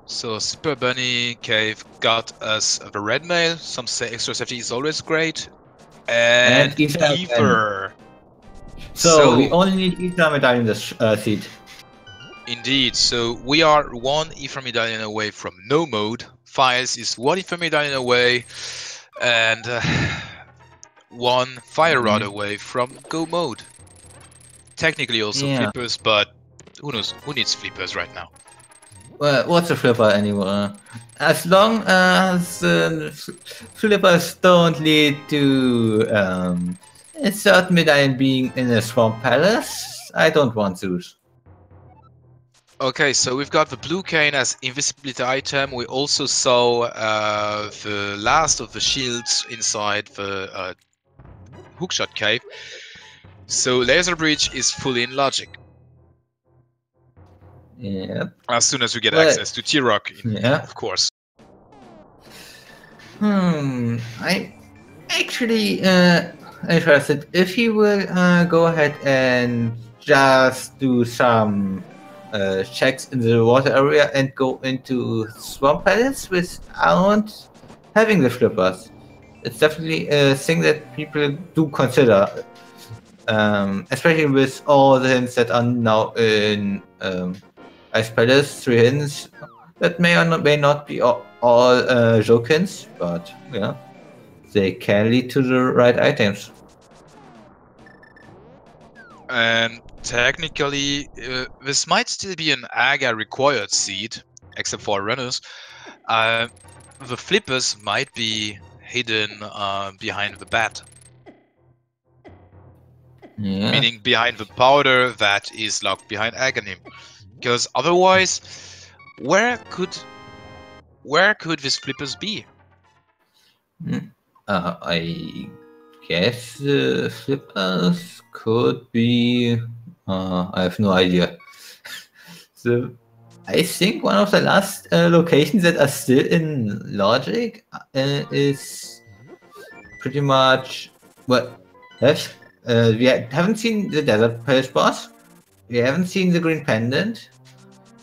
So Super Bunny Cave got us the red mail. Some say extra safety is always great. And Ether.
So we only need Ether medallion in the seed.
Indeed, so we are 1 Ether medallion away from no mode. Fires is 1 Ether medallion away, and 1 fire rod away from go mode. Technically also flippers, but who knows? Who needs flippers right now?
Well, what's a flipper anymore? As long as flippers don't lead to a certain medallion being in a swamp palace, I don't want those.
Okay, so we've got the blue cane as invisibility item. We also saw the last of the shields inside the hookshot cave. So laser bridge is fully in logic.
Yeah.
As soon as we get access to T-Rock, of course.
I'm actually interested if you will go ahead and just do some checks in the water area and go into swamp palace without having the flippers. It's definitely a thing that people do consider, especially with all the hints that are now in Ice Palace, 3 hints that may or may not be all joke hints, but yeah, they can lead to the right items.
And technically, this might still be an Aga required seed, except for runners. The flippers might be hidden behind the bat.
Yeah.
Meaning behind the powder that is locked behind Aghanim. Because otherwise, where could these flippers be?
I guess the flippers could be. I have no idea. I think one of the last locations that are still in logic is pretty much we haven't seen the Desert Palace boss, we haven't seen the Green Pendant,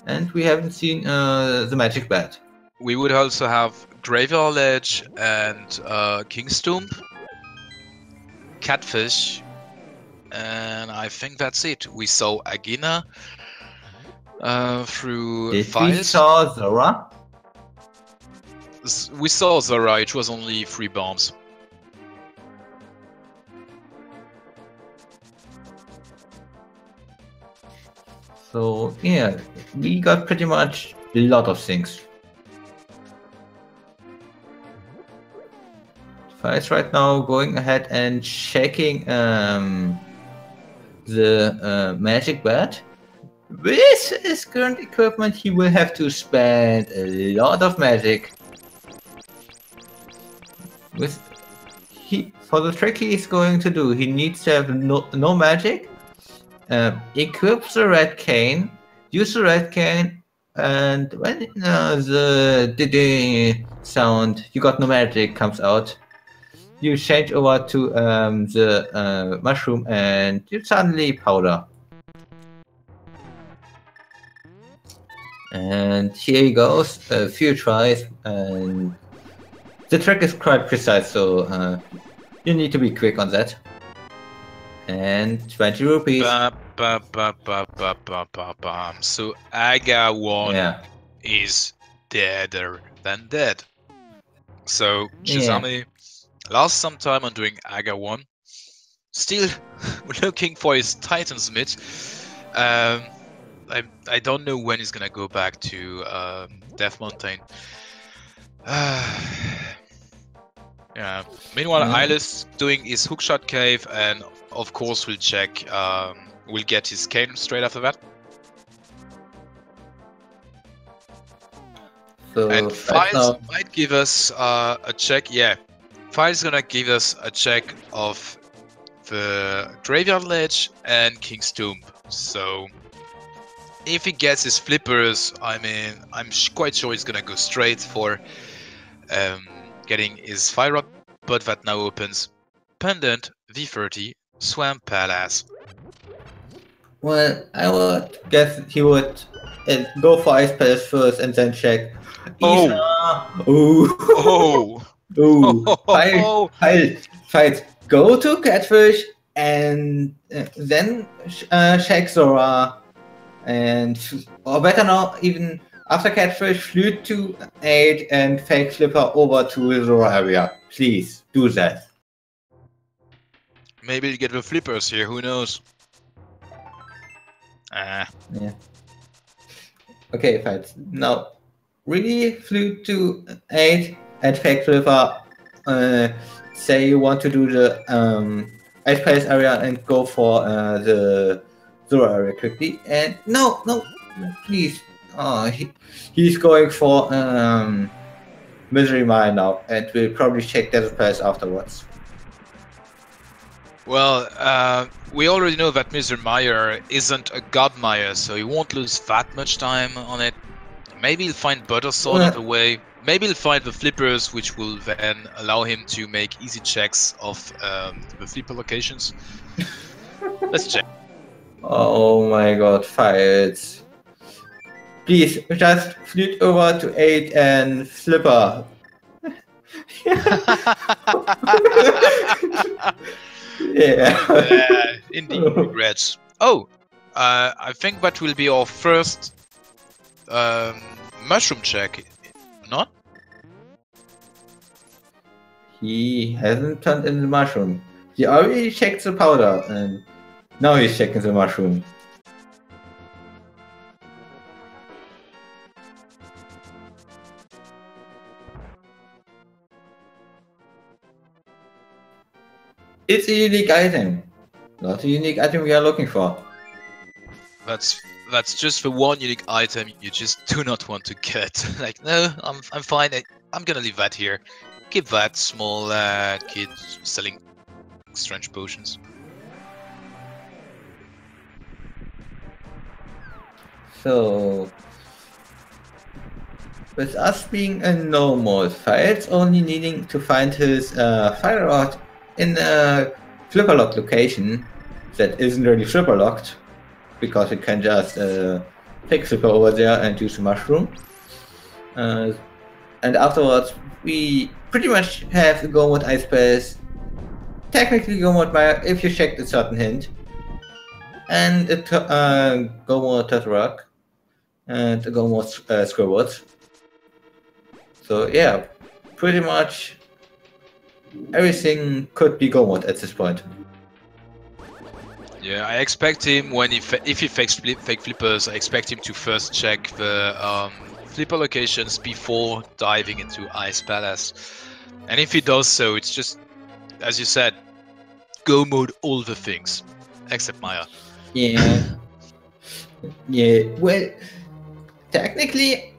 and we haven't seen the Magic Bat.
We would also have Graveyard Ledge and King's Tomb, Catfish, and I think that's it. We saw Agina through Fires.
We saw Zora?
We saw Zora, it was only 3 bombs.
So yeah, we got pretty much a lot of things. Fires right now going ahead and checking the Magic Bat. With his current equipment, he will have to spend a lot of magic. For the trick he is going to do, he needs to have no magic. Equip the red cane, use the red cane, and when the diddy sound, you got no magic, comes out, you change over to the mushroom and you suddenly powder. And here he goes, a few tries, and the trick is quite precise, so you need to be quick on that. And 20 rupees.
So Aga 1
Yeah.
is deader than dead. So
Yeah.
Shizami lost some time on doing Aga 1. Still looking for his Titan's Mid. I don't know when he's gonna go back to Death Mountain. Yeah. Meanwhile,
Yeah.
Eyeless doing his hookshot cave, and of course we'll check. We'll get his cane straight after that.
So
And
right
Files
now,
might give us a check. Yeah, Files gonna give us a check of the Graveyard Ledge and King's Tomb. So if he gets his flippers, I mean, I'm quite sure he's gonna go straight for getting his Fire Rod, but that now opens Pendant V30 Swamp Palace.
well, I would guess he would go for Ice Palace first and then check.
Oh.
Isha. Ooh.
Oh!
Ooh. Fight. Go to Catfish and then check Zora. Or better now, even after Catfish, flute to 8 and fake flipper over to Zora area. Please do that.
Maybe you get the flippers here, who knows?
Yeah. Okay, fight. Now, really flute to 8 and fake flipper. Say you want to do the Ice Palace area and go for the Zora area quickly. And no, please. He's going for Misery Mine now, and we'll probably check Desert Palace afterwards.
Well, we already know that Mr. Meyer isn't a God Meyer, so he won't lose that much time on it. Maybe he'll find Butter Sword on the way. Maybe he'll find the flippers, which will then allow him to make easy checks of the flipper locations. Let's check.
Oh my god, fights. Please, just flute over to 8 and flipper. Yeah.
Indeed, regrets. Oh, I think that will be our first mushroom check, not?
He hasn't turned in the mushroom. He already checked the powder, and now he's checking the mushroom. It's a unique item. Not a unique item we are looking for.
That's just the one unique item you just do not want to get. Like, no, I'm fine. I'm gonna leave that here. Keep that small kid selling strange potions.
So, with us being a normal fight, only needing to find his fire rod in a flipper locked location that isn't really flipper locked, because we can just take flipper over there and use the mushroom. And afterwards, we pretty much have a go mode Ice Palace, technically go mode Maya if you checked a certain hint, and a go mode Tetrarch, and a go mode Squirrels. So yeah, pretty much everything could be go mode at this point.
Yeah, I expect him when if he fakes fake flippers, I expect him to first check the flipper locations before diving into Ice Palace. And if he does so, it's just, as you said, go mode all the things, except Maya.
Yeah. Yeah, well, technically,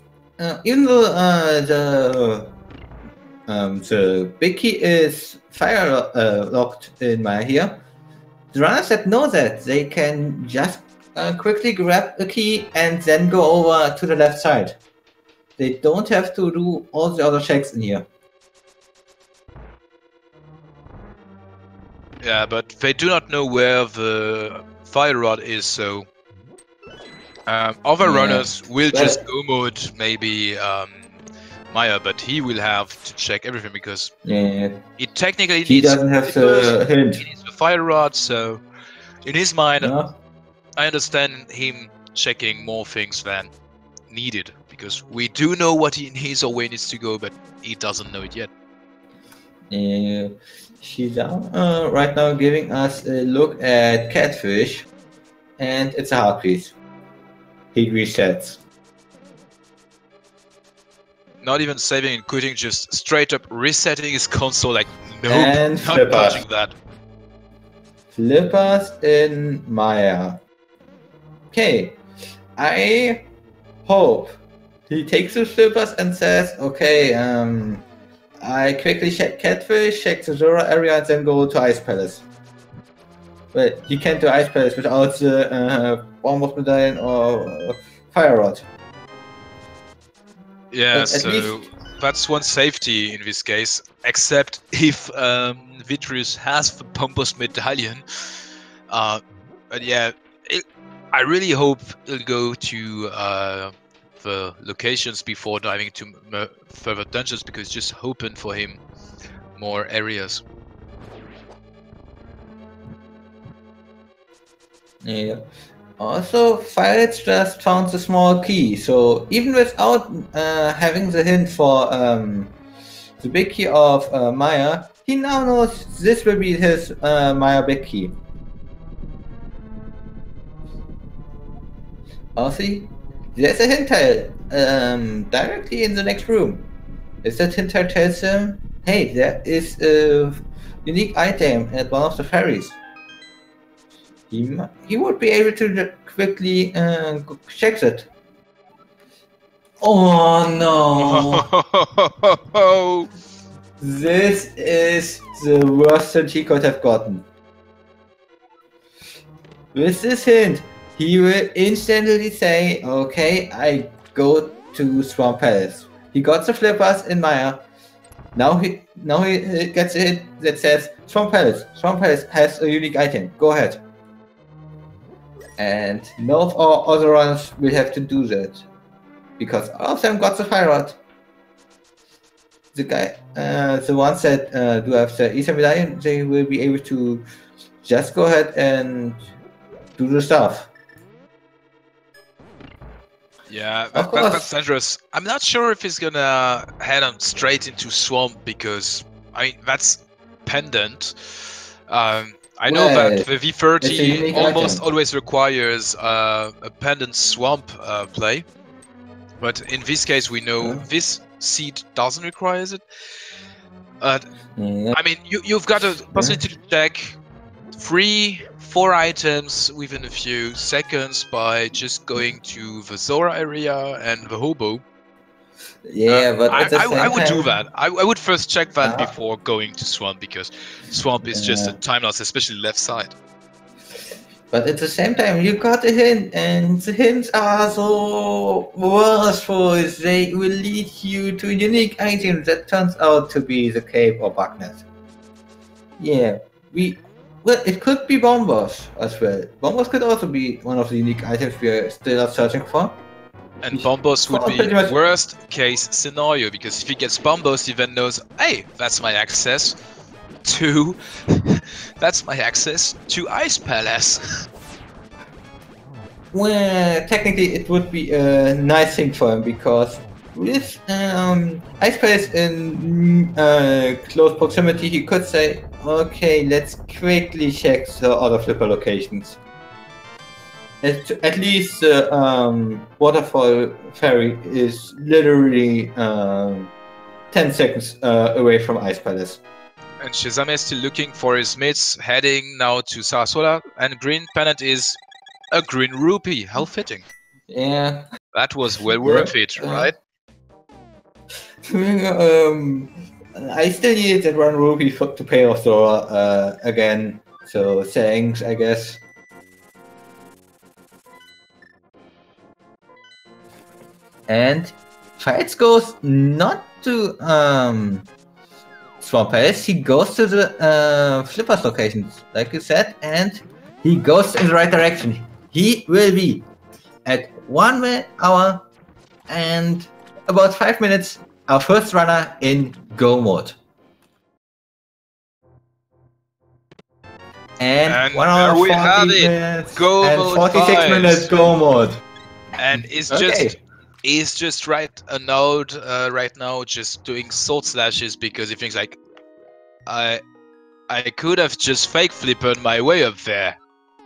even though the big key is fire locked in Maya here, the runners that know that, they can just quickly grab a key and then go over to the left side. They don't have to do all the other checks in here.
Yeah, but they do not know where the fire rod is, so other runners will just go mode maybe Maya, but he will have to check everything because it technically
he doesn't have the hint.
He needs the fire rod, so in his mind, I understand him checking more things than needed, because we do know what he needs or where he needs to go, but he doesn't know it yet.
She's right now giving us a look at Catfish, and it's a heartbeat. He resets.
Not even saving and quitting, just straight up resetting his console like, nope,
And
not
Flippers.
touching that.
Flippers in Maya. Okay, I hope he takes the flippers and says, okay, I quickly check Catfish, check the Zora area, and then go to Ice Palace. But he can't do Ice Palace without the Bombos Medallion or Fire Rod.
Yeah,
At
so
least-
that's one safety in this case, except if Vitreous has the Bombos Medallion. But yeah, I really hope he'll go to the locations before diving to further dungeons, because just hoping for him more areas.
Yeah. Also, Fireheads just found the small key, so even without having the hint for the big key of Maya, he now knows this will be his Maya big key. Also, there's a hint tile directly in the next room. Is that hint tile tells him, hey, there is a unique item at one of the ferries. He would be able to quickly check it. Oh no! This is the worst that he could have gotten. With this hint, he will instantly say, okay, I go to Swamp Palace. He got the flippers in Maya. Now he gets a hint that says Swamp Palace. Swamp Palace has a unique item. Go ahead. And none of our other runners will have to do that, because all of them got the Fire Rod. The ones that do have the Ether Medallion, they will be able to just go ahead and do the stuff.
Yeah,
Of course.
that's dangerous. I'm not sure if he's gonna head on straight into Swamp, because I mean that's pendant. I know that the
It's a
V30
unique
almost
item.
always requires a pendant Swamp play, but in this case we know this seed doesn't require it.
Yeah.
I mean, you've got a possibility to check 3-4 items within a few seconds by just going to the Zora area and the Hobo.
Yeah, but at the same
I would
time,
do that. I would first check that
Uh-huh.
before going to Swamp, because Swamp is just a time loss, especially left side.
But at the same time, you got a hint, and the hints are so worthful. They will lead you to a unique item that turns out to be the cape or Bucknet. Yeah, well, it could be Bombos as well. Bombos could also be one of the unique items we are still searching for.
And Bombos would be
pretty much-
worst case scenario, because if he gets Bombos, he then knows, hey, that's my access to Ice Palace.
Well, technically, it would be a nice thing for him, because with Ice Palace in close proximity, he could say, okay, let's quickly check the other flipper locations. At least the waterfall ferry is literally 10 seconds away from Ice Palace.
And Shizame is still looking for his mates, heading now to Saraswala, and Green Pennant is a green rupee. How fitting.
Yeah.
That was well worth it, right?
I still need that one rupee to pay off Zora again, so thanks, I guess. And Fights goes not to Swamp Palace, he goes to the Flippers locations, like you said, and he goes in the right direction. He will be at 1 hour and about 5 minutes, our first runner in go mode. And 1
there
hour
we have
40
it.
minutes
Go
and
mode
46 minutes
vibes.
go mode.
And it's
Okay.
just right a node right now, just doing sword slashes because he thinks like, I could have just fake flippered my way up there.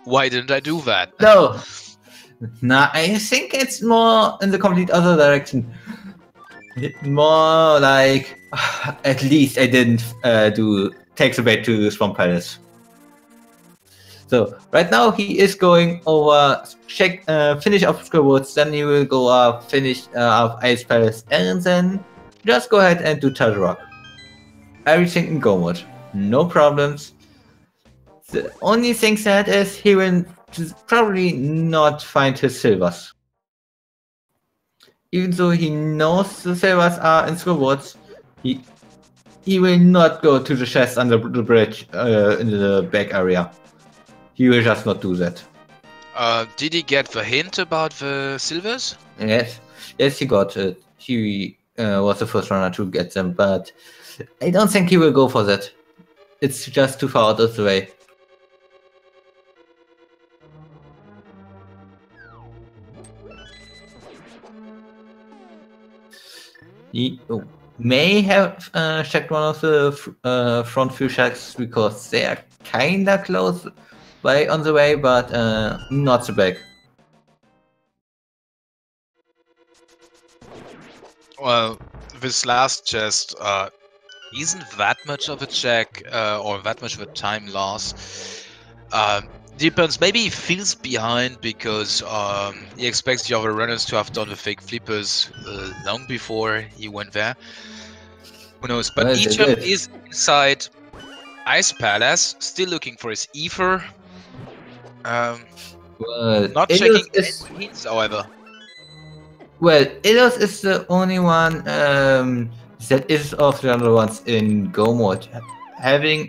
Why didn't I do that?
No. Nah, I think it's more in the complete other direction. More like, at least I didn't do take the bait to the Swamp Palace. So right now he is going over finish Obscure Woods, then he will go up finish Ice Palace, and then just go ahead and do Treasure Rock. Everything in go mode, no problems. The only thing sad is he will probably not find his silvers. Even though he knows the silvers are in Scroll Woods, he will not go to the chest under the bridge in the back area. He will just not do that.
Did he get the hint about the silvers?
Yes, he got it. He was the first runner to get them, but I don't think he will go for that. It's just too far out of the way. He may have checked one of the front few shacks because they are kinda close by on the way, but not the back.
Well, this last chest isn't that much of a check or that much of a time loss. Depends. Maybe he feels behind because he expects the other runners to have done the fake flippers long before he went there. Who knows? But
Well,
each
they
of
did.
is inside Ice Palace, still looking for his ether.
Well,
Not checking any hints, however.
Well, Ilos is the only one that is of the other ones in Go mode. Having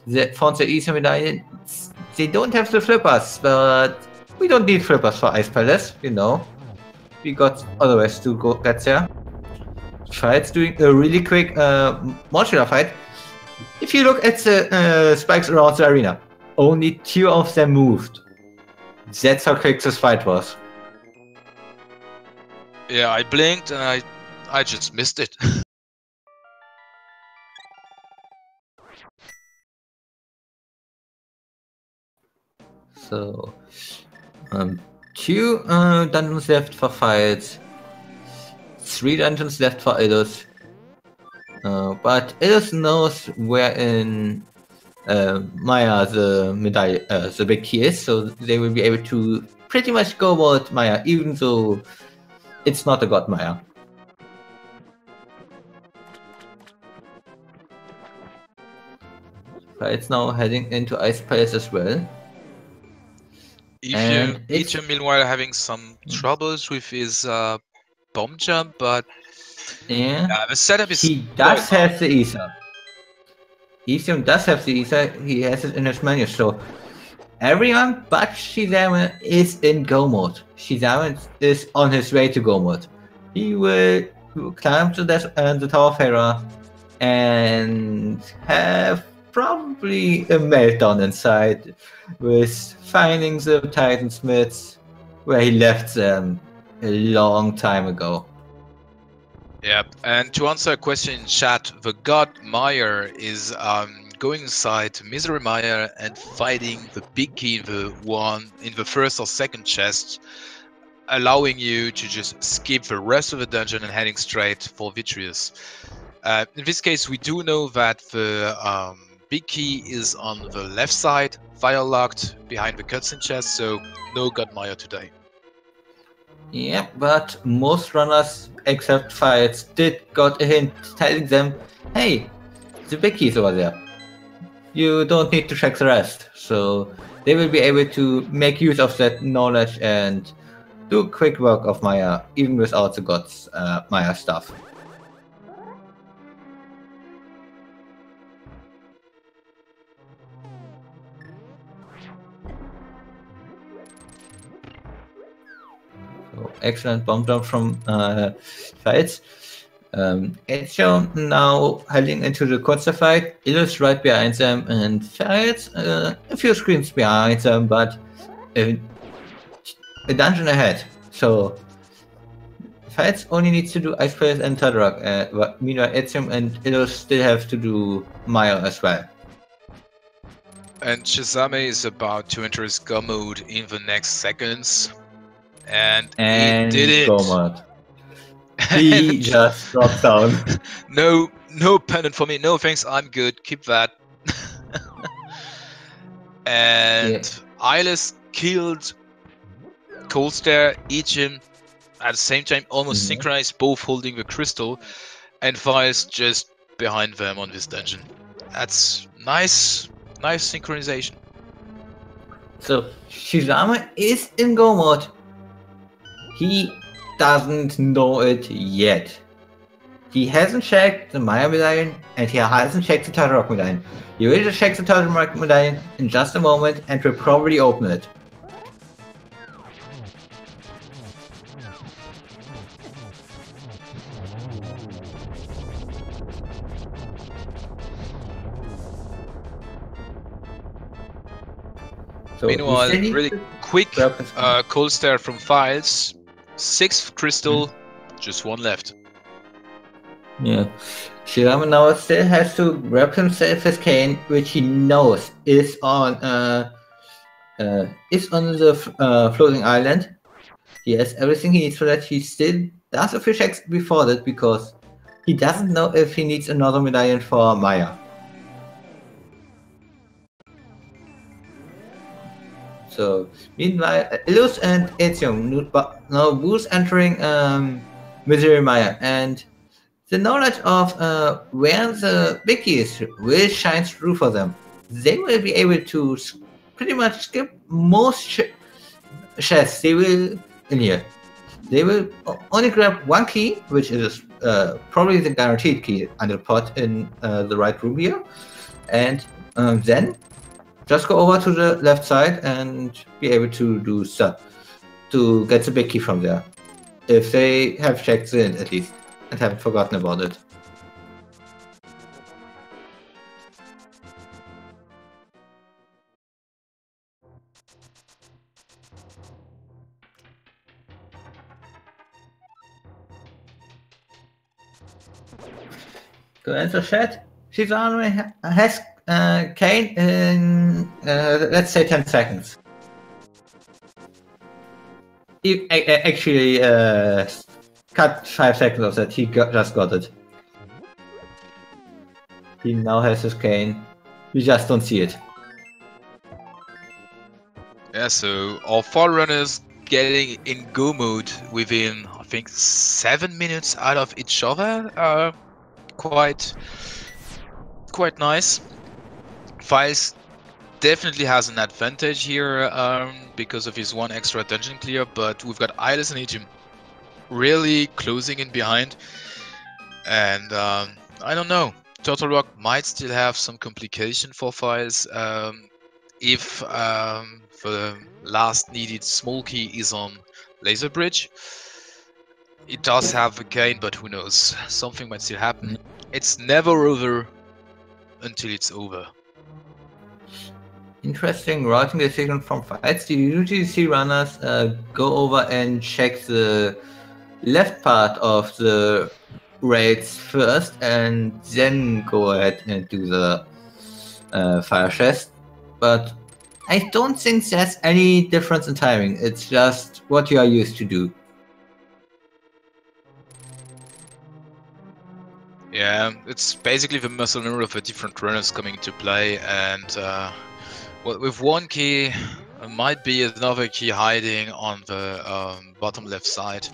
the Fonza Easter medallion, they don't have the flippers, but we don't need flippers for Ice Palace, you know. We got other ways to go get there. Fight's doing a really quick modular fight. If you look at the spikes around the arena, only 2 of them moved. That's how quick this fight was.
Yeah, I blinked and I just missed it.
So, 2 dungeons left for fights, 3 dungeons left for Illus. But Illus knows where in Maya the big key is, so they will be able to pretty much go about Maya, even though it's not a god Maya. It's now heading into Ice Palace as well.
Ichium meanwhile having some troubles with his bomb jump, but
yeah,
the setup is
he does have the Ether. Ichium does have the Ether, he has it in his menu, so everyone but Shizame is in Go mode. Shizame is on his way to Go mode. He will climb to the Tower of Hera and have probably a meltdown inside with finding the Titan Smiths where he left them a long time ago.
Yep, and to answer a question in chat, the god Meyer is going inside Misery Meyer and fighting the big key in the first or second chest, allowing you to just skip the rest of the dungeon and heading straight for Vitreous. In this case, we do know that the big key is on the left side, fire locked behind the cutscene chest, so no god Meyer today.
Yeah, but most runners, except Files, did got a hint telling them, hey, the big key is over there. You don't need to check the rest. So they will be able to make use of that knowledge and do quick work of Maya, even without the gods Maya stuff. So excellent bomb jump from Files. It's shown now heading into the quarter fight. Illus right behind them, and Files a few screens behind them, but a dungeon ahead. So Files only needs to do Ice Palace and Todrock. But meanwhile, Etium and Illus still have to do Maya as well.
And Shazame is about to enter his go mode in the next seconds. And he did it!
Go mode. He just dropped down.
No pendant for me. No thanks, I'm good. Keep that. And Eyeless killed Cold Stare, Ejim at the same time, almost synchronized, both holding the crystal, and Files just behind them on this dungeon. That's nice synchronization.
So Shizama is in go mode. He doesn't know it yet. He hasn't checked the Maya medallion, and he hasn't checked the Todrock medallion. He will just check the Todrock medallion in just a moment and will probably open it. So
meanwhile, really quick cold stare from Files. 6th crystal, just one left.
Yeah. Shirama now still has to grab himself his cane, which he knows is on the floating island. He has everything he needs for that. He still does a few checks before that because he doesn't know if he needs another medallion for Maya. So meanwhile, Illus and Etium now both entering Misery Maya, and the knowledge of where the big key is will shine through for them. They will be able to pretty much skip most chests they will in here. They will only grab one key, which is probably the guaranteed key under the pot in the right room here, and then just go over to the left side and be able to do stuff to get the big key from there. If they have checked in at least and haven't forgotten about it. To answer chat, Shizano has Kane in let's say 10 seconds. He actually cut 5 seconds of that. He just got it. He now has his cane. We just don't see it.
Yeah, so all 4 runners getting in go mode within, I think, 7 minutes out of each other. Quite nice. Files definitely has an advantage here because of his 1 extra dungeon clear, but we've got Eyeless and Ejim really closing in behind, and I don't know. Turtle Rock might still have some complication for Files if the last needed small key is on Laser Bridge. It does have a cane, but who knows? Something might still happen. It's never over until it's over.
Interesting routing decision from Files. Do you usually see runners go over and check the left part of the raids first and then go ahead and do the fire chest? But I don't think there's any difference in timing. It's just what you are used to do.
Yeah, it's basically the muscle memory of the different runners coming into play, and with 1 key, might be another key hiding on the bottom left side.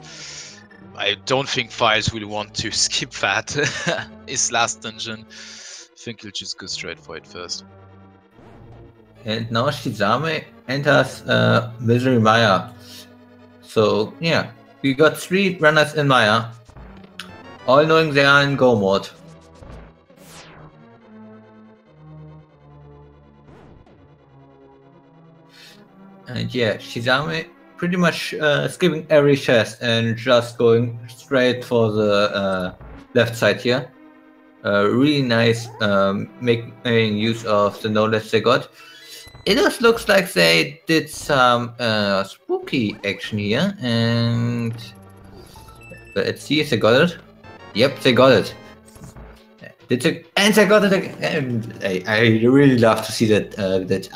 I don't think Files will want to skip that. His last dungeon. I think he'll just go straight for it first.
And now Shizame enters Misery Maya. So yeah, we got 3 runners in Maya, all knowing they are in go mode. And yeah, Shizame pretty much skipping every chest and just going straight for the left side here. Really nice making use of the knowledge they got. It just looks like they did some spooky action here, and let's see if they got it. Yep, they got it. Did they? And they got it again. I really love to see that. That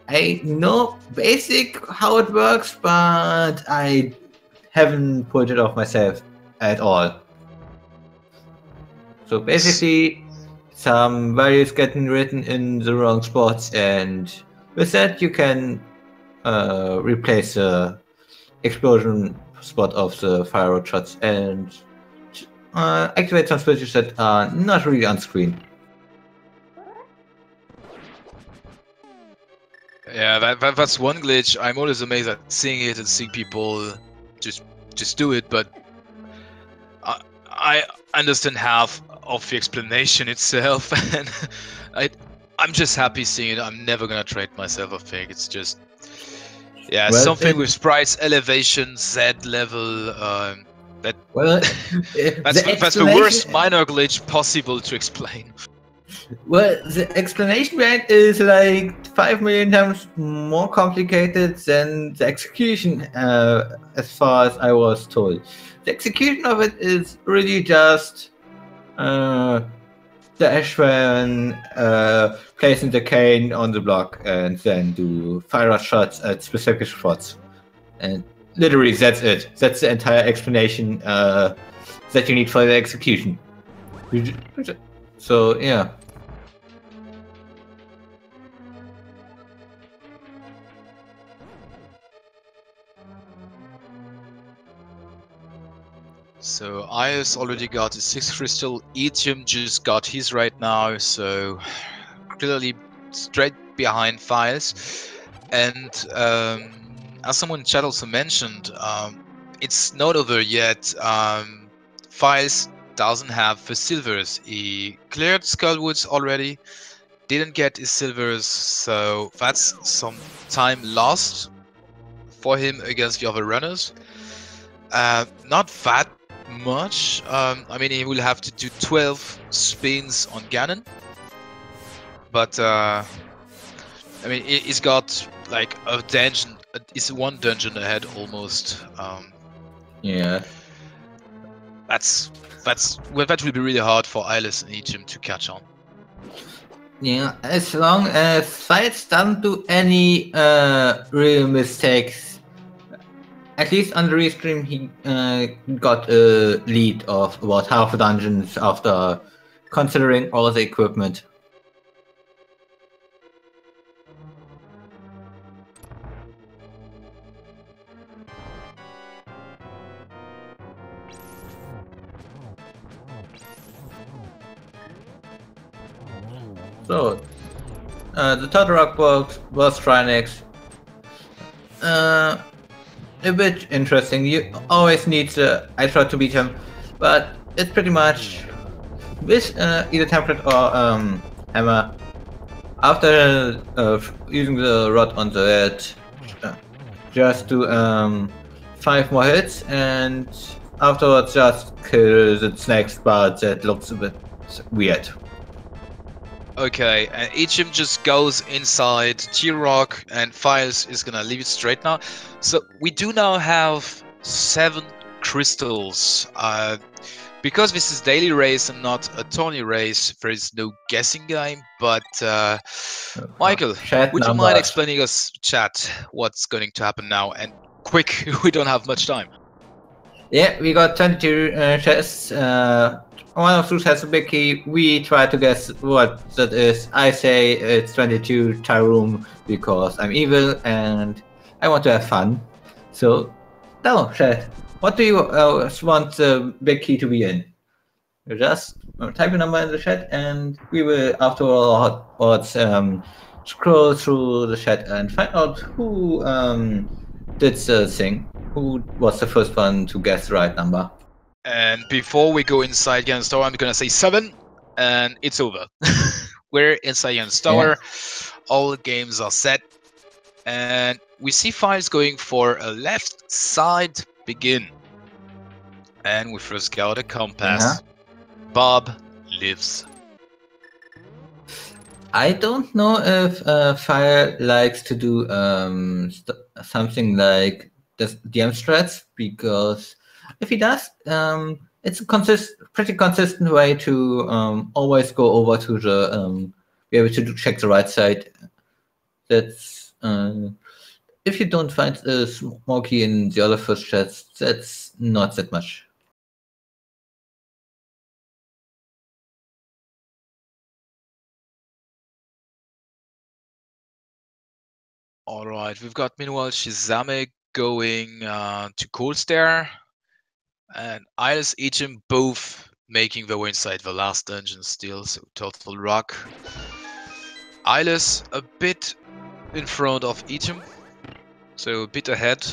I know basic how it works, but I haven't pulled it off myself at all. So basically, some values getting written in the wrong spots, and with that you can replace the explosion spot of the fire rod shots and activate some switches that are not really on screen.
Yeah, that's one glitch. I'm always amazed at seeing it and seeing people just do it, but I understand half of the explanation itself, and I'm just happy seeing it. I'm never gonna trade myself a thing. It's just, yeah,
Well,
something with sprites, elevation, Z level. That's the worst minor glitch possible to explain.
Well, the explanation behind is like 5 million times more complicated than the execution, as far as I was told. The execution of it is really just dash when placing the cane on the block and then do fire shots at specific spots. And literally, that's it. That's the entire explanation that you need for the execution. So, yeah.
So Ios already got his 6th crystal, Etium just got his right now, so clearly straight behind Files. And as someone in chat also mentioned, it's not over yet. Files doesn't have the silvers. He cleared Skullwoods already, didn't get his silvers, so that's some time lost for him against the other runners. Not that much. I mean, he will have to do 12 spins on Ganon, but I mean, he's got like a dungeon. It's one dungeon ahead almost.
Yeah.
That will be really hard for Eyeless and Etium to catch on.
Yeah, as long as Sides doesn't do any real mistakes. At least on the restream, he got a lead of about half a dungeons after considering all the equipment. So, the Turtle Rock was Trinex. A bit interesting. You always need the Hydra to beat him, but it's pretty much with either template or hammer. After using the rod on the head, just do 5 more hits, and afterwards just kill the snakes, but that looks a bit weird.
Okay, and Etium just goes inside T-Rock, and Files is gonna leave it straight now. So we do now have 7 crystals. Because this is daily race and not a tourney race, there is no guessing game. But Michael, would you mind explaining us, chat, what's going to happen now? And quick, we don't have much time.
Yeah, we got 22 chests. One of those has a big key. We try to guess what that is. I say it's 22 Tyroom because I'm evil and I want to have fun. So, now, chat, what do you want the big key to be in? You just type a number in the chat and we will afterwards scroll through the chat and find out who did the thing. Who was the first one to guess the right number?
And before we go inside Ganon's Tower, I'm gonna say 7, and it's over. We're inside Ganon's Tower. Yeah. All games are set, and we see Files going for a left side begin. And we first got a compass.
Yeah.
Bob lives.
I don't know if Fire likes to do something like the DM strats, because if he does, it's a pretty consistent way to always go over to the be able to check the right side. That's if you don't find a Smokey in the other first chats, that's not that much.
Alright, we've got meanwhile Shizame going to Cold Stare and Iris Ejim both making their way inside the last dungeon still, so Total Rock. Iris a bit in front of Ejim, so a bit ahead.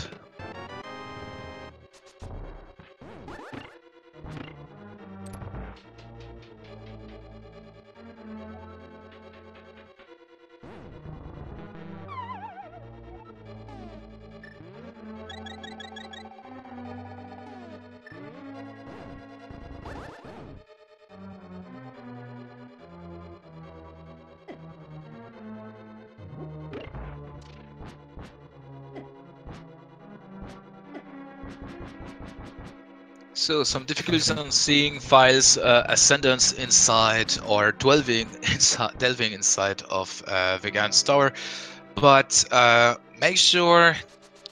So some difficulties on seeing files ascendance inside or delving inside of Vegan's tower, but make sure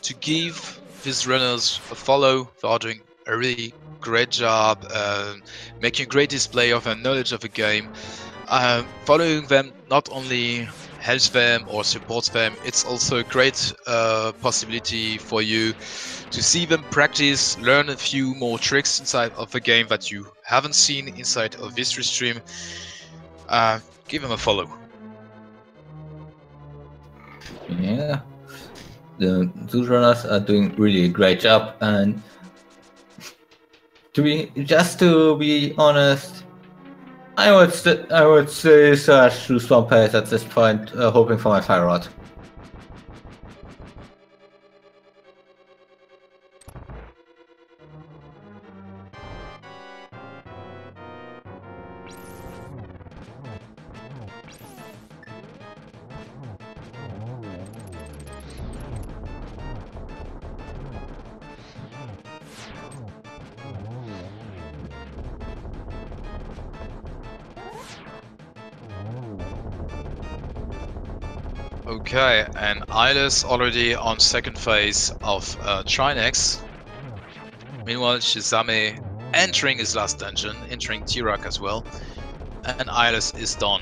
to give these runners a follow. They are doing a really great job, making a great display of their knowledge of the game. Following them not only helps them or supports them, it's also a great possibility for you to see them practice, learn a few more tricks inside of the game that you haven't seen inside of this stream. Give them a follow.
Yeah, the two runners are doing really a great job, and to be honest, I would say search through Swamp Pass at this point, hoping for my Fire Rod.
Okay, and Ilis already on second phase of Trinex. Meanwhile, Shizame entering his last dungeon, entering Tirak as well, and Ilis is done.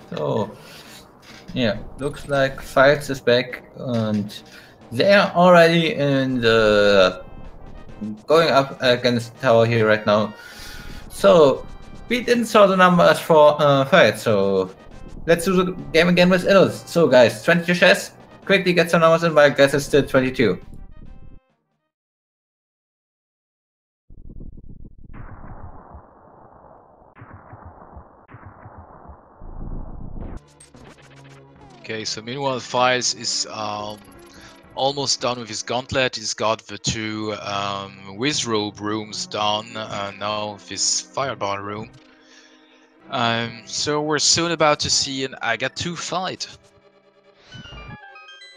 So, yeah, looks like Fights is back, and they are already in the going up against Tower here right now. So, we didn't saw the numbers for Fight, so let's do the game again with Ills. So, guys, 22 chess, quickly get some numbers in, my guess is still 22.
Okay, so meanwhile, Files is almost done with his gauntlet. He's got the two Wizrobe rooms done, now this Firebar room. So we're soon about to see an Aga 2 fight.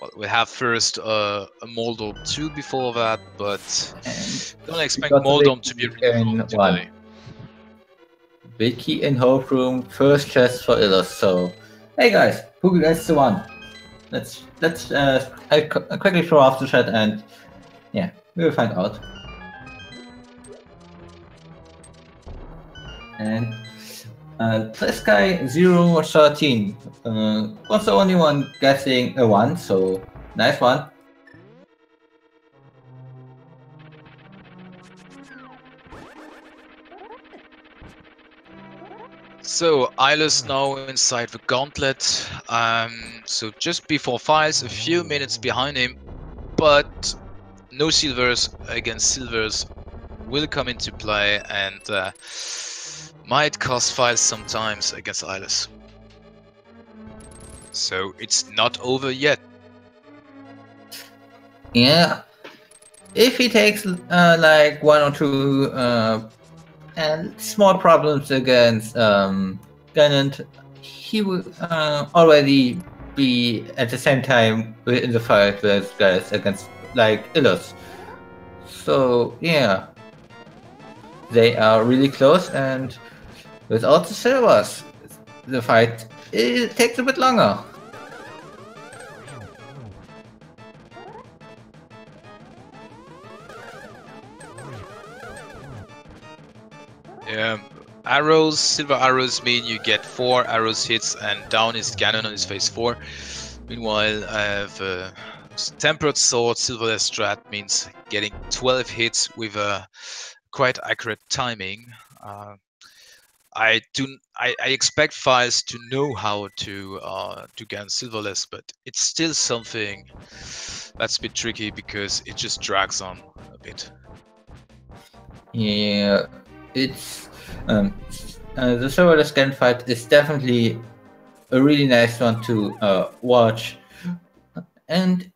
Well, we have first a Moldom 2 before that, but don't expect Moldom to be really long today.
Vicky in Hope Room, first chest for Illos. So, hey guys, who gets the one? Let's I'll quickly throw off the chat and yeah, we will find out. And this guy 013 was the only one guessing a 1, so nice one.
So Eyeless now inside the gauntlet. So just before Files, a few minutes behind him, but no silvers against silvers will come into play and might cost Files sometimes against Eyeless. So it's not over yet.
Yeah. If he takes like one or two and small problems against Gannon, he will already be at the same time in the fight with guys against like Illos. So yeah, they are really close, and without the silvers, the fight it takes a bit longer.
Yeah, arrows, silver arrows mean you get 4 arrows hits, and down is Ganon on his phase 4. Meanwhile, the tempered sword silverless strat means getting 12 hits with a quite accurate timing. I expect Files to know how to get silverless, but it's still something that's a bit tricky because it just drags on a bit.
Yeah, it's the serverless Gan fight is definitely a really nice one to watch, and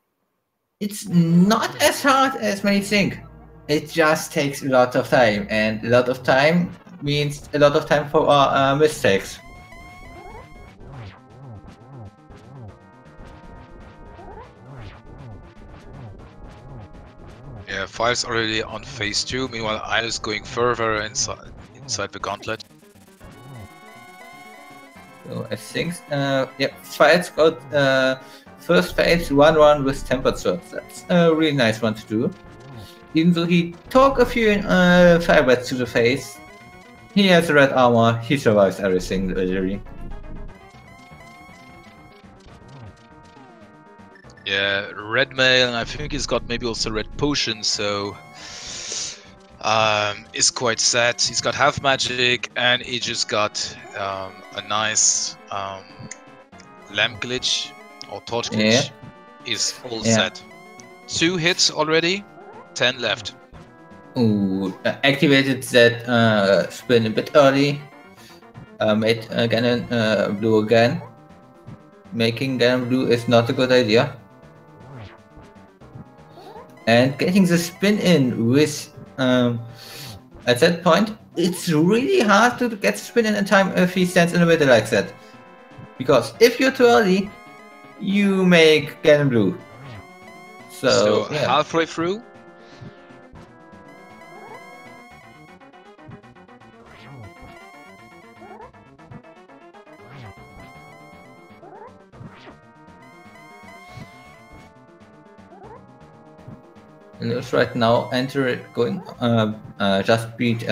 it's not as hard as many think. It just takes a lot of time, and a lot of time means a lot of time for mistakes.
Yeah, Files already on phase 2. Meanwhile, Isla's going further inside the gauntlet.
So I think, yeah, Files got first phase 1-1 with tempered swords. That's a really nice one to do. Even though he took a few fire bats to the face, he has red armor, he survives everything literally.
Yeah, red mail, and I think he's got maybe also red potion, so it's quite sad. He's got half magic, and he just got a nice lamp glitch or torch glitch. Is all set. 2 hits already, 10 left.
Ooh, activated that spin a bit early. Made Ganon blue again. Making Ganon blue is not a good idea. And getting the spin in with at that point, it's really hard to get the spin in time if he stands in the middle like that. Because if you're too early, you make Ganon blue. So yeah.
Halfway through.
Lewis right now going just beat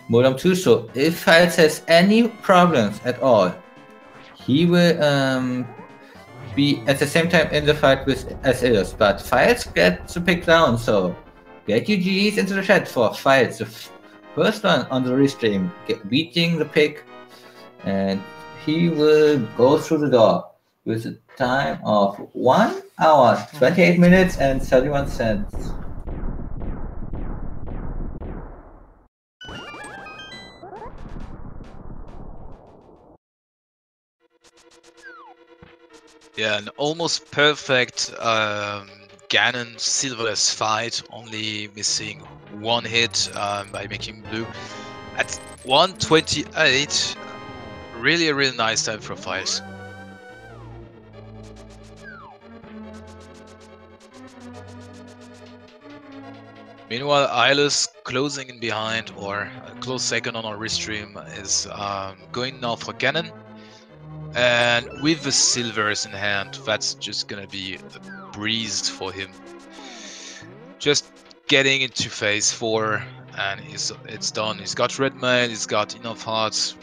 Modem 2, so if Files has any problems at all, he will be at the same time in the fight with Asilis, but Files gets the pick down, so get your GGs into the chat for Files, the first one on the restream, beating the pick, and he will go through the door with a time of 1 hour, 28 minutes and 31 cents.
Yeah, an almost perfect Ganon silverless fight, only missing 1 hit by making blue. At 128, really a really nice time for Files. Meanwhile, Eyeless closing in behind, or a close second on our restream, is going now for Ganon. And with the silvers in hand, that's just gonna be a breeze for him. Just getting into phase 4, and it's done. He's got red mail, he's got enough hearts.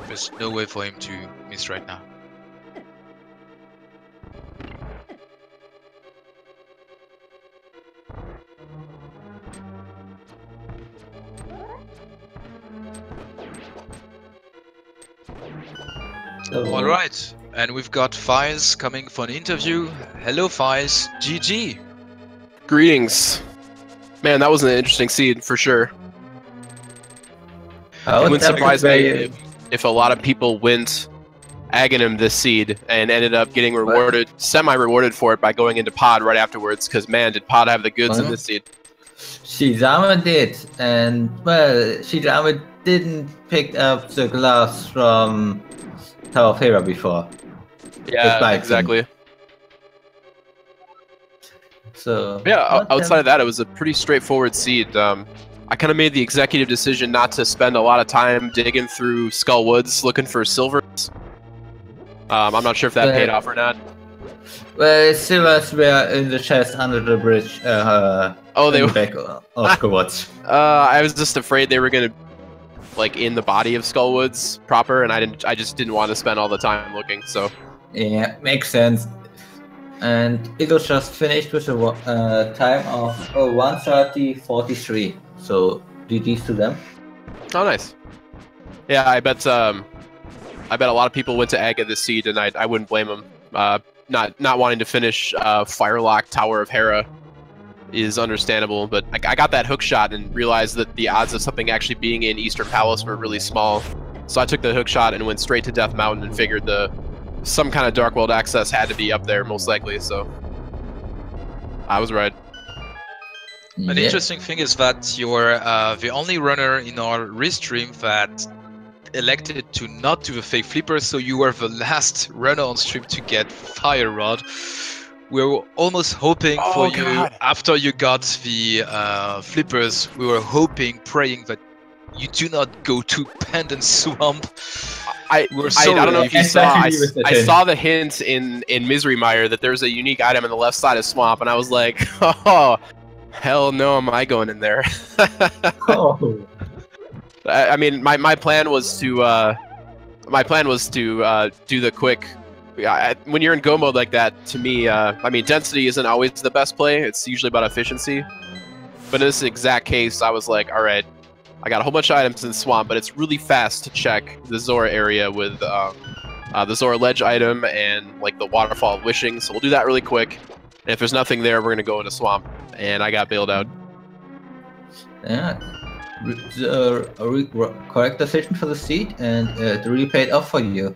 There's no way for him to miss right now. All right, and we've got Fies coming for an interview. Hello, Fies. GG.
Greetings. Man, that was an interesting seed for sure. It wouldn't surprise me if a lot of people went Aghanim this seed and ended up getting rewarded, semi-rewarded for it by going into Pod right afterwards, because man, did Pod have the goods in this seed.
Shizama did, and well, Shizama didn't pick up the gloves from Tower of Hera before.
Yeah, exactly.
So
yeah, outside of that, it was a pretty straightforward seed. I kind of made the executive decision not to spend a lot of time digging through Skull Woods looking for silvers. I'm not sure if that paid off or not.
Well, silvers were in the chest under the bridge.
Oh, they were
back of the woods.
I was just afraid they were gonna, like, in the body of Skull Woods proper, and I just didn't want to spend all the time looking. So
yeah, makes sense. And it was just finished with a time of 1:30:43. So GG's to them.
Oh, nice. Yeah, I bet a lot of people went to Aga this seed, and I wouldn't blame them. Not wanting to finish Firelock Tower of Hera is understandable, but I got that hook shot and realized that the odds of something actually being in Eastern Palace were really small. So I took the hook shot and went straight to Death Mountain and figured some kind of Dark World access had to be up there, most likely, so I was right.
An interesting thing is that you're the only runner in our restream that elected to not do the fake flipper, so you were the last runner on stream to get Fire Rod. We were almost hoping for you, after you got the flippers, we were hoping, praying that you do not go to Pendant Swamp.
I don't know if you saw. I saw the hint in Misery Mire that there's a unique item on the left side of Swamp, and I was like, oh, hell no, am I going in there?
Oh.
I mean, my plan was to do the quick. When you're in go mode like that, to me, I mean, density isn't always the best play. It's usually about efficiency. But in this exact case, I was like, all right, I got a whole bunch of items in Swamp, but it's really fast to check the Zora area with the Zora Ledge item and like the Waterfall of Wishing. So we'll do that really quick. And if there's nothing there, we're gonna go into Swamp. And I got bailed out.
Yeah, correct decision for the seed, and it really paid off for you.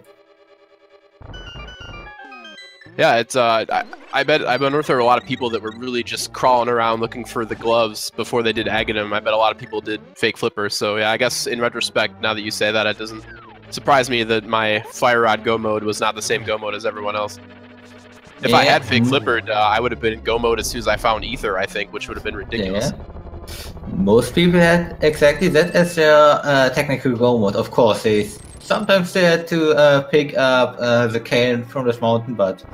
Yeah, it's I bet there were a lot of people that were really just crawling around looking for the gloves before they did Aghanim. I bet a lot of people did fake flippers. So yeah, I guess in retrospect, now that you say that, it doesn't surprise me that my Fire Rod go mode was not the same go mode as everyone else. If I had fake flippered, I would have been in go mode as soon as I found Ether, I think, which would have been ridiculous.
Yeah. Most people had exactly that as their technical go mode. Of course, sometimes they had to pick up the cane from this mountain, but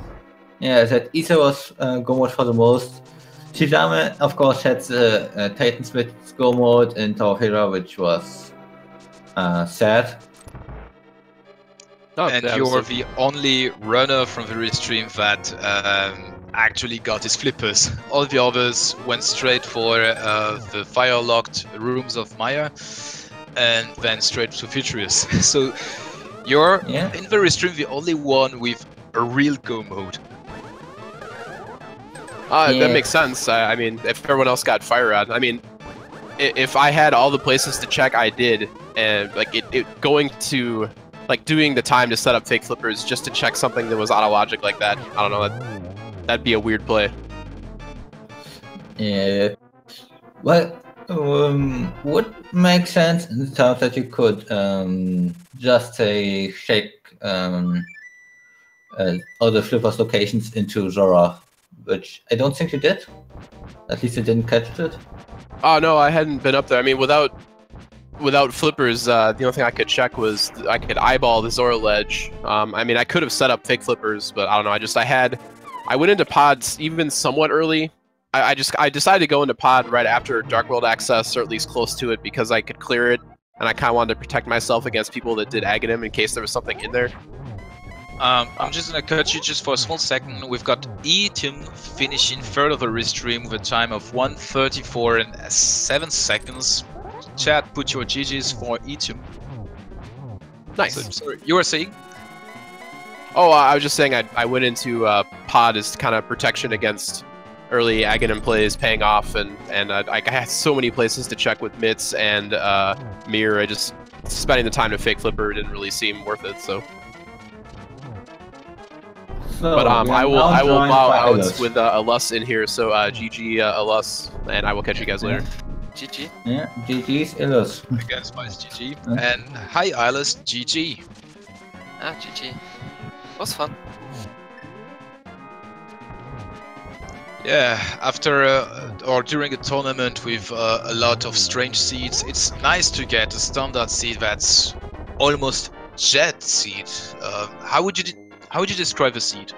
yeah, that Ether was go mode for the most. Shizame, of course, had the Titansmith's go mode in Tower of Hera, which was sad.
Oh, and you're the only runner from the restream that actually got his flippers. All the others went straight for the fire-locked rooms of Maya, and then straight to Futurus. So you're in the restream the only one with a real go mode.
That makes sense. I mean, if everyone else got Fire Rod, I mean, if I had all the places to check, I did, and like going to like doing the time to set up fake flippers just to check something that was out of logic like that. I don't know. That'd be a weird play.
Yeah. Well, would make sense in the terms that you could just say shake all the flippers locations into Zora, which I don't think you did. At least you didn't catch it.
Oh no, I hadn't been up there. I mean, without flippers, the only thing I could check was I could eyeball the Zora Ledge. I mean, I could have set up fake flippers, but I don't know. I went into pods even somewhat early. I decided to go into pod right after Dark World access, or at least close to it, because I could clear it, and I kind of wanted to protect myself against people that did Aghanim in case there was something in there.
I'm just gonna cut you just for a small second. We've got Etim finishing third of the restream with a time of 1:34 and 7 seconds. Chat, put your GGs for Etim.
Nice.
So, sorry, you were saying?
Oh, I was just saying I went into pod as kind of protection against early Aghanim plays paying off, and I had so many places to check with Mitz and Mir. I just spending the time to fake flipper didn't really seem worth it. So, but I will bow out with Alus in here. So GG Alus, and I will catch you guys later.
GG.
Yeah, GG's Ilus.
Again, Spice GG. And hi, Ilus, GG.
Ah, GG. Was fun.
Yeah, after or during a tournament with a lot of strange seeds, it's nice to get a standard seed that's almost jet seed. How would you describe a seed?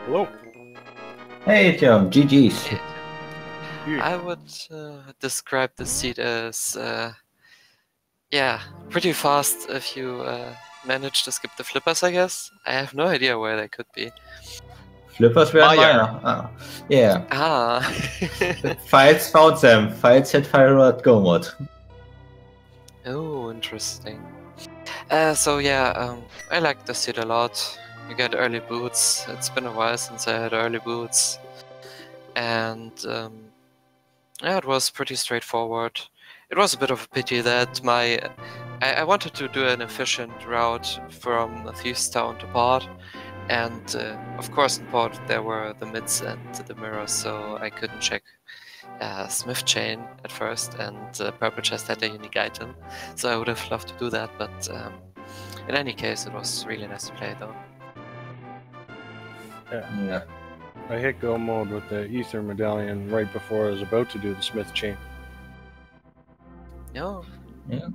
Hello.
Hey, John, GG's.
I would describe the seed as, yeah, pretty fast if you manage to skip the flippers, I guess. I have no idea where they could be.
Flippers were
Maya.
Maya. Yeah.
Ah.
Files found them. Files had fire at go mode.
Oh, interesting. So yeah, I like the seed a lot. You get early boots. It's been a while since I had early boots. And yeah, it was pretty straightforward. It was a bit of a pity that I wanted to do an efficient route from Thieves Town to Pod, and of course in Pod there were the mids and the mirrors, so I couldn't check Smith Chain at first, and Purple Chest had a unique item, so I would have loved to do that, but in any case it was really nice to play though.
Yeah.
I hit go mode with the Ether Medallion right before I was about to do the Smith Chain.
No.
Yeah.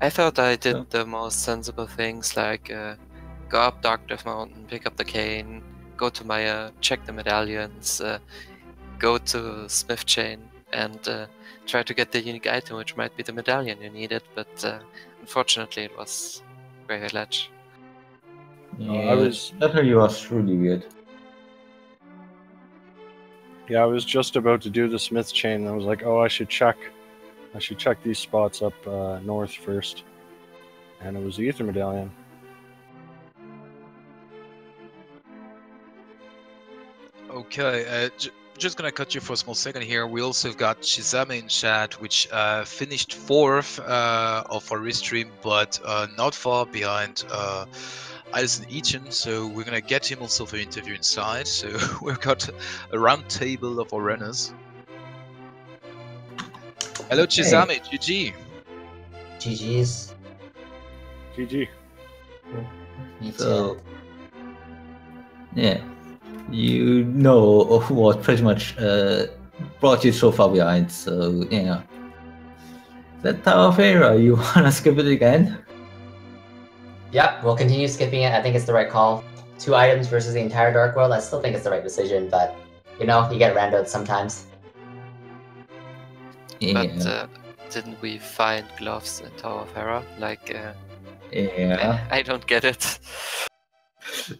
I thought I did the most sensible things, like go up Dark Death Mountain, pick up the cane, go to Maya, check the medallions, go to Smith Chain, and try to get the unique item, which might be the medallion you needed, but unfortunately it was very ledge.
Yeah, that really was really weird.
Yeah, I was just about to do the Smith Chain, and I was like, oh, I should check these spots up north first. And it was the Ether Medallion.
Okay, just gonna cut you for a small second here. We also got Shizame in chat, which finished 4th of our restream, but not far behind Alison Eaton, so we're gonna get him also for interview inside. So we've got a round table of our runners. Hello, Chizame, GG.
GG's.
GG.
Me too.
So, yeah, you know what pretty much brought you so far behind, so yeah. That Tower of Hera, you wanna skip it again?
Yep, we'll continue skipping it. I think it's the right call. 2 items versus the entire Dark World. I still think it's the right decision, but you know, you get randoed sometimes.
Yeah.
But didn't we find gloves in Tower of Hera? Like,
Yeah.
I don't get it.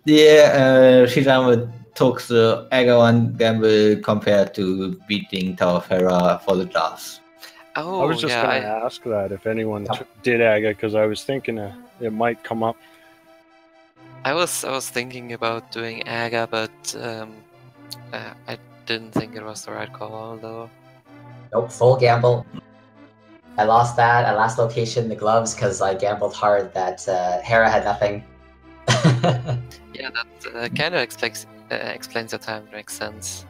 Yeah, Shizame took the Agawan gamble compared to beating Tower of Hera for the gloves.
Oh,
I was just
yeah,
going to ask that if anyone did Aga, because I was thinking it might come up.
I was thinking about doing Aga, but I didn't think it was the right call, though.
Nope, full gamble. I lost that. I last location the gloves because I gambled hard that Hera had nothing.
Yeah, that kind of explains the time. Makes sense.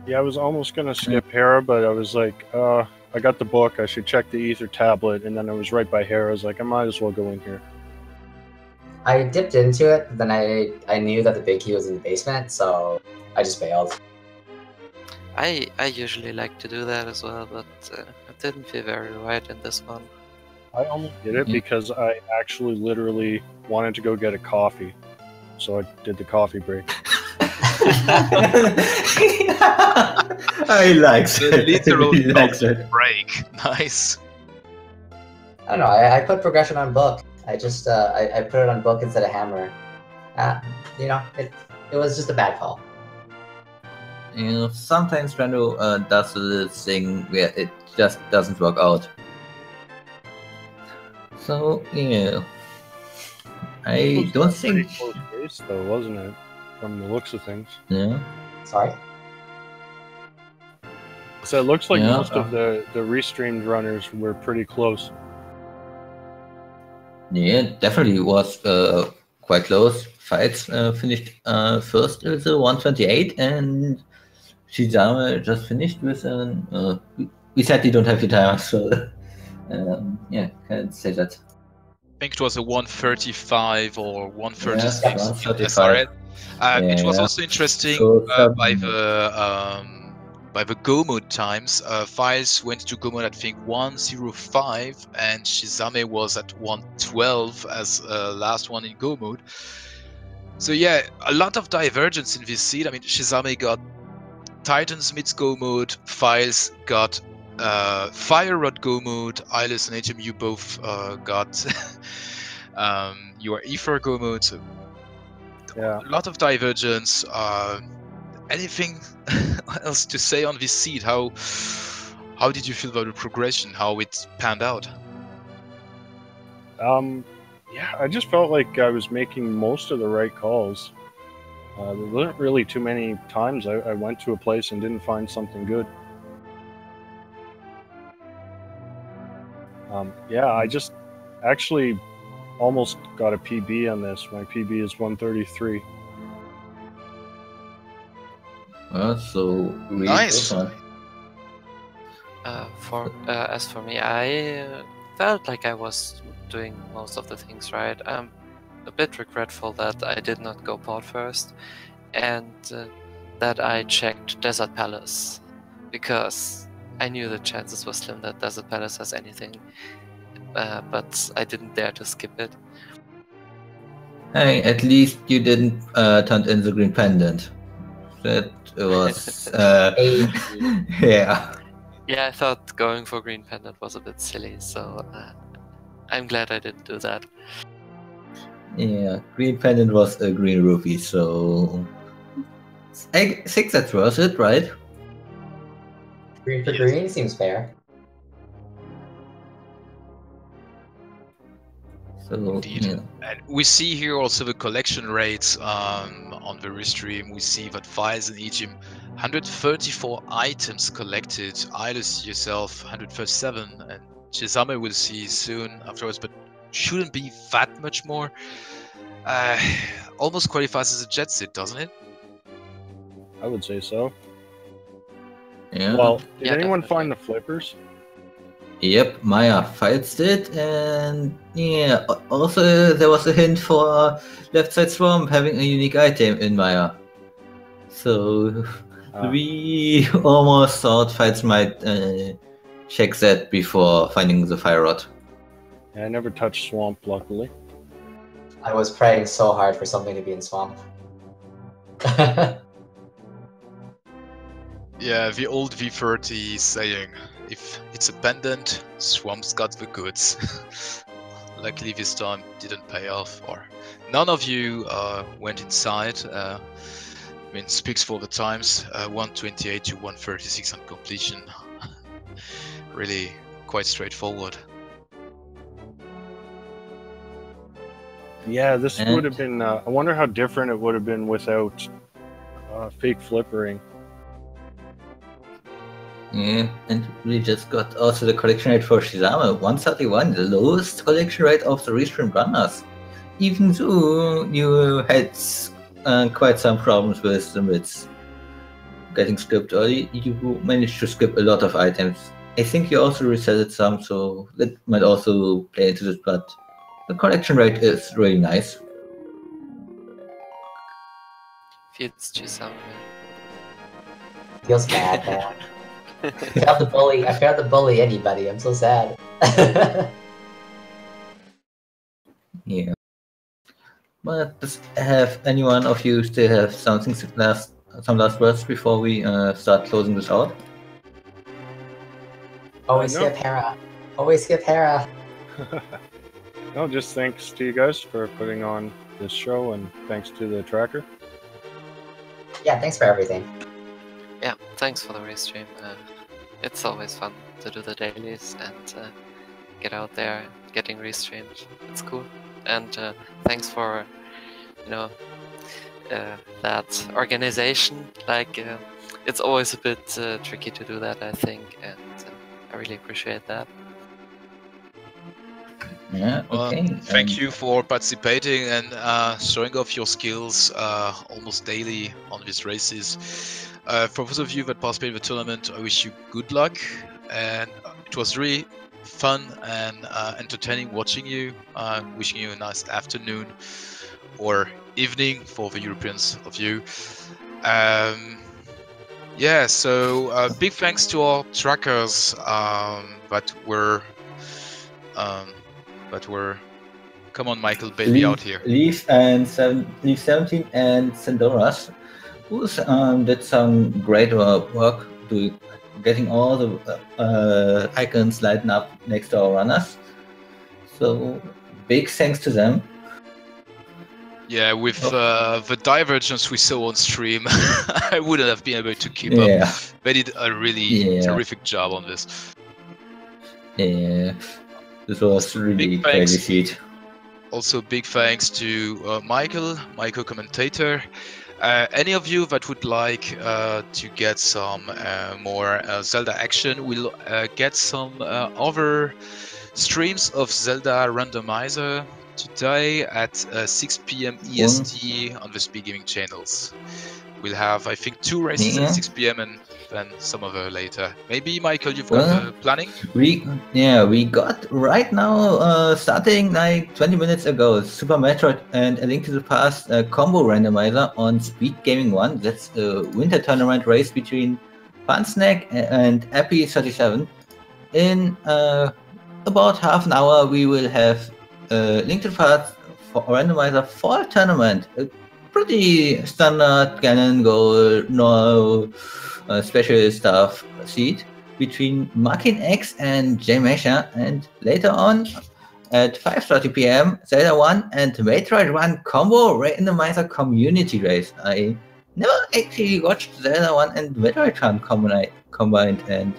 Yeah, I was almost going to skip Hera, but I was like, I got the book, I should check the Ether tablet, and then I was right by Hera. I was like, I might as well go in here.
I dipped into it, then I knew that the big key was in the basement, so I just bailed.
I usually like to do that as well, but it didn't feel very right in this one.
I only did it because I actually literally wanted to go get a coffee. So I did the coffee break.
I like
The literal
he likes it.
break. Nice.
I don't know, I put progression on book. I just I put it on book instead of hammer. You know, it was just a bad call.
You know, sometimes Rando does this thing where it just doesn't work out. So, yeah. I
was
don't
a pretty
think.
close race, though, wasn't it? From the looks of things.
Yeah.
Sorry.
So it looks like
Yeah,
most of the restreamed runners were pretty close.
Yeah, definitely was quite close. Fights finished first with a 128, and Shizame just finished with an. We sadly don't have the timer, so yeah, can't say that.
I think it was a 135 or 136
Yeah,
in
135.
SRL. It was
Yeah.
also interesting
So
by the go mode times. Files went to go mode at, I think, 105, and Shizame was at 112 as last one in go mode. So yeah, a lot of divergence in this seed. I mean, Shizame got Titans mid go mode, Files got Fire Rod go mode, Eyeless and HMU both got your Ether go mode. So
Yeah.
a lot of divergence. Anything else to say on this seed? How did you feel about the progression? How it panned out?
Yeah, I just felt like I was making most of the right calls. There weren't really too many times I went to a place and didn't find something good. Yeah, I just actually almost got a PB on this. My PB is 133.
So really
Nice.
close one.
As for me, I felt like I was doing most of the things right. I'm a bit regretful that I did not go port first, and that I checked Desert Palace, because I knew the chances were slim that Desert Palace has anything, but I didn't dare to skip it.
Hey, at least you didn't turn in the green pendant. That was yeah.
Yeah, I thought going for Green Pendant was a bit silly, so I'm glad I didn't do that.
Yeah, green pendant was a green rupee, so I think that's worth it, right?
Green for green seems fair.
So
Indeed.
yeah.
And we see here also the collection rates on the restream. We see that Files and Ejim, 134 items collected. Eyeless yourself, 137, and Shizame will see soon afterwards, but shouldn't be that much more. Almost qualifies as a jet set, doesn't it?
I would say so.
Yeah.
Well, did
Yeah,
anyone
definitely.
find the flippers?
Yep, Maya Files did, and yeah, also there was a hint for Left Side Swamp having a unique item in Maya. So we almost thought Files might check that before finding the Fire Rod.
Yeah, I never touched Swamp, luckily.
I was praying so hard for something to be in Swamp.
Yeah, the old V30 saying, if it's a pendant, Swamp's got the goods. Luckily this time didn't pay off, or none of you went inside. I mean, speaks for the times, 128 to 136 on completion. Really quite straightforward.
Yeah, this
And-
would have been. I wonder how different it would have been without fake flippering.
Yeah, and we just got also the collection rate for Shizame, 131, the lowest collection rate of the restream runners. Even though you had quite some problems with the mids getting skipped early, you managed to skip a lot of items. I think you also resetted some, so that might also play into this, but the collection rate is really nice.
Feels Chisame.
Feels bad, man. I failed to bully anybody. I'm so sad.
Yeah. But does have any one of you still have some last words before we start closing this out?
Always
No.
skip Hera. Always skip Hera.
No, just thanks to you guys for putting on this show, and thanks to the tracker.
Yeah, thanks for everything.
Yeah, thanks for the race stream. It's always fun to do the dailies, and get out there, getting restreamed. It's cool. And thanks for, you know, that organization. Like, it's always a bit tricky to do that, I think, and I really appreciate that.
Yeah, okay.
Thank you for participating and showing off your skills almost daily on these races. For those of you that participated in the tournament, I wish you good luck, and it was really fun and entertaining watching you. Wishing you a nice afternoon or evening for the Europeans of you. Yeah, so big thanks to our trackers that were. Come on, Michael, bail me out here.
Leaf 17 and Sandoras, who did some great work getting all the icons lighting up next to our runners. So big thanks to them.
Yeah, with the divergence we saw on stream, I wouldn't have been able to keep up. They did a really terrific job on this.
Yeah, this was really crazy feat.
Also, big thanks to Michael commentator. Any of you that would like to get some more Zelda action, will get some other streams of Zelda Randomizer today at 6 p.m. EST on the Speed Gaming channels. We'll have, I think, 2 races at 6 p.m. and then some other later. Maybe, Michael, you've got the planning?
We got right now, starting like 20 minutes ago, Super Metroid and A Link to the Past combo randomizer on Speed Gaming 1. That's a winter tournament race between Funsnack and Appy37. In about half an hour, we will have Link to the Past for randomizer fall tournament. Pretty standard Ganon goal, no special stuff seed between Markin X and J Mesha, and later on at 5:30 p.m. Zelda 1 and Metroid 1 combo randomizer community race. I never actually watched Zelda 1 and Metroid 1 combined, and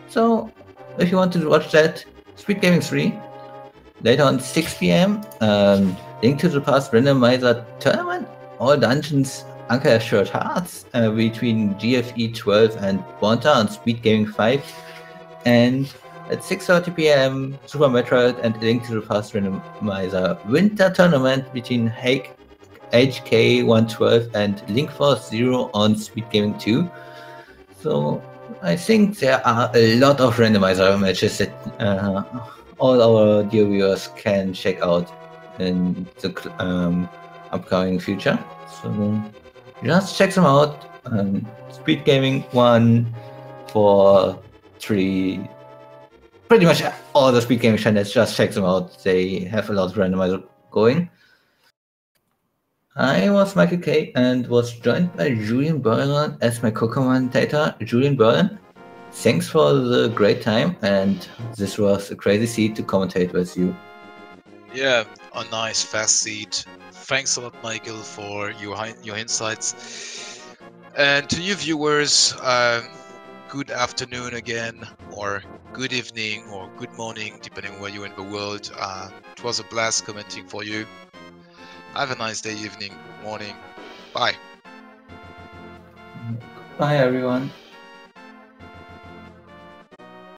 so if you want to watch that, Speed Gaming 3. Later on 6 p.m. Link to the Past randomizer tournament. All dungeons Anchor Assured Hearts between GFE 12 and Bonta on Speed Gaming 5. And at 6:30 p.m. Super Metroid and Link to the Past randomizer winter tournament between HK 112 and Link Force Zero on Speed Gaming 2. So I think there are a lot of randomizer matches that all our dear viewers can check out in the upcoming future. So just check them out. Speed Gaming 1, 4, 3, pretty much all the Speed Gaming channels, just check them out. They have a lot of randomizer going. I was Michael K and was joined by Julian Berlin as my co-commentator. Julian Berlin, thanks for the great time, and this was a crazy seat to commentate with you.
Yeah, a nice fast seat. Thanks a lot, Michael, for your insights. And to you viewers, good afternoon again, or good evening, or good morning, depending where you're in the world. It was a blast commenting for you. Have a nice day, evening, morning. Bye.
Bye, everyone.